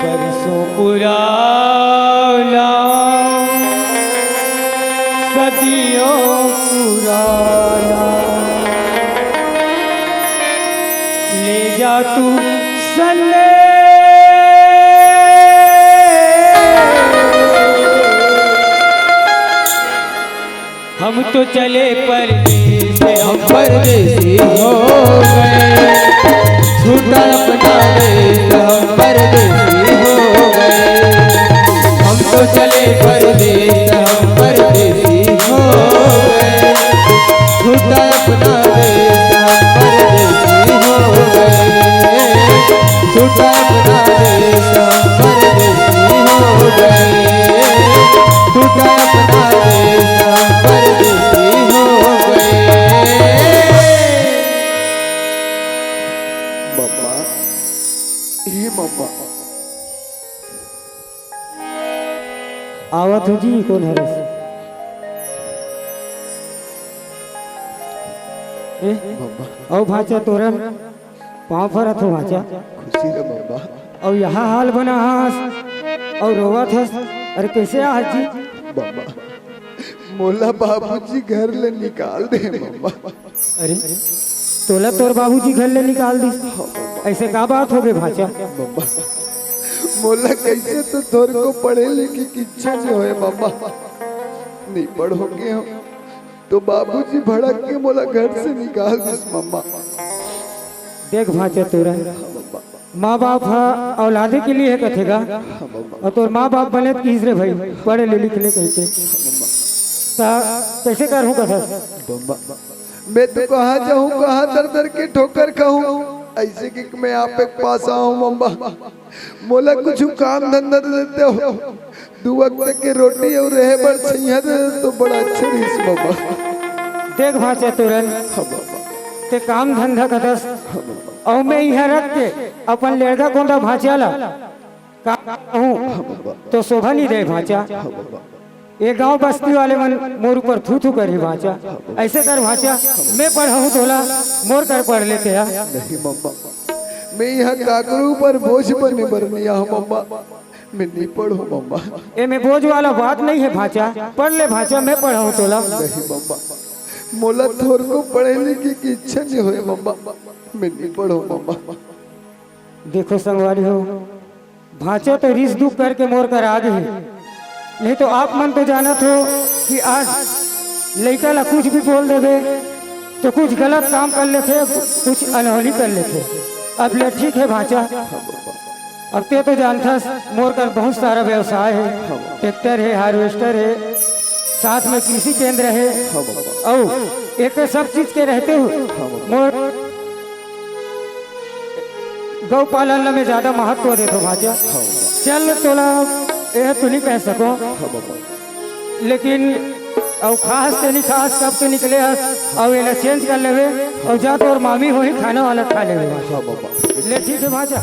बरसों पुराना सदियों पुराना ले जा तू सले हम तो चले परदेस हम परदेसी हो गए, छूटा अपना देश हम परदेसी हो गए। हम तो चले परदेस हम परदेसी हो गए, छूटा अपना देश हम परदेसी हो गए। छूटा अपना देश हम परदेसी हो गए, छूटा अपना देश हम परदेसी हो गए। मम्मा, ये मम्मा, आवत हो जी कौन है रे? ओ भाचा तोरन पाँव फरत हो भाचा खुशी रे मम्मा। और यहाँ हाल बना हास और रोवत हस। अरे कैसे आज जी? मम्मा, मोला बाबूजी घर ले निकाल दे मम्मा। अरे तोला तोर बाबूजी घर ले निकाल दी, ऐसे का बात हो गई भाचा? मम्मा, मोला कैसे तो तोर को पढ़े लिखे की इच्छा जो है मम्मा, नहीं पढ़ हो गए हो तो बाबूजी भड़क के मोला घर से निकाल दिस मम्मा। देख भाचा तोरा माँ बाप औलादे के लिए कथेगा, और तोर माँ बाप बने किस रे भाई पढ़े ले लिख ले कैसे कैसे कर हूँ कथा? मम्मा, मैं तो कहाँ जाऊँ, कहाँ दर दर के ठोकर खाऊं, ऐसे कि मैं आप एक पास आऊँ मम्मा। मोला कुछ काम धंधा देते हो, 2 वक्त के रोटी और रहे बर छैया दे तो बड़ा अच्छा रहीस मम्मा। देख भाचा तुरन ते काम धंधा कदस और मैं यहाँ रख के अपन लड़का कोंदा भाचाला कहूँ तो शोभा नहीं दे भाचा। ये गांव बस्ती वाले मन मोर ऊपर थू थू करी भाचा, ऐसे कर भाचा मैं पढ़ाऊँ तोला मोर कर पढ़ लेते हैं। नहीं मम्मा, मैं यहाँ काकरू पर बोझ बने बर नहीं आऊँ मम्मा, मैं नहीं पढ़ू मम्मा। ये में बोझ वाला बात नहीं है भाचा, पढ़ ले भाचा मैं पढ़ाऊँ तोला। नहीं मम्मा, मोला थोर को पढ़े लिखे की इच्छा नहीं हुई मम्मा, मैं नहीं पढ़ू मम्मा। देखो संगवारी हो भाचा तो रिस दुख करके मोर कर आ गई, नहीं तो आप मन तो जानत हो कि आज लड़का ला कुछ भी बोल देवे तो कुछ गलत काम कर लेते, कुछ अनहोनी कर लेते। अब ले ठीक है भाचा, अब ते तो जानता मोर कर बहुत सारा व्यवसाय है, ट्रैक्टर है, हार्वेस्टर है, साथ में कृषि केंद्र है और एक सब चीज के रहते हो मोर गौ पालन में ज्यादा महत्व देते भाचा। चल तोला यह तो नहीं कह सको, लेकिन और खास से नहीं खास कब तो निकले और ये चेंज कर लेवे और जा तो और मामी हो ही खाना वाला खा लेवे। ले ठीक है भाचा।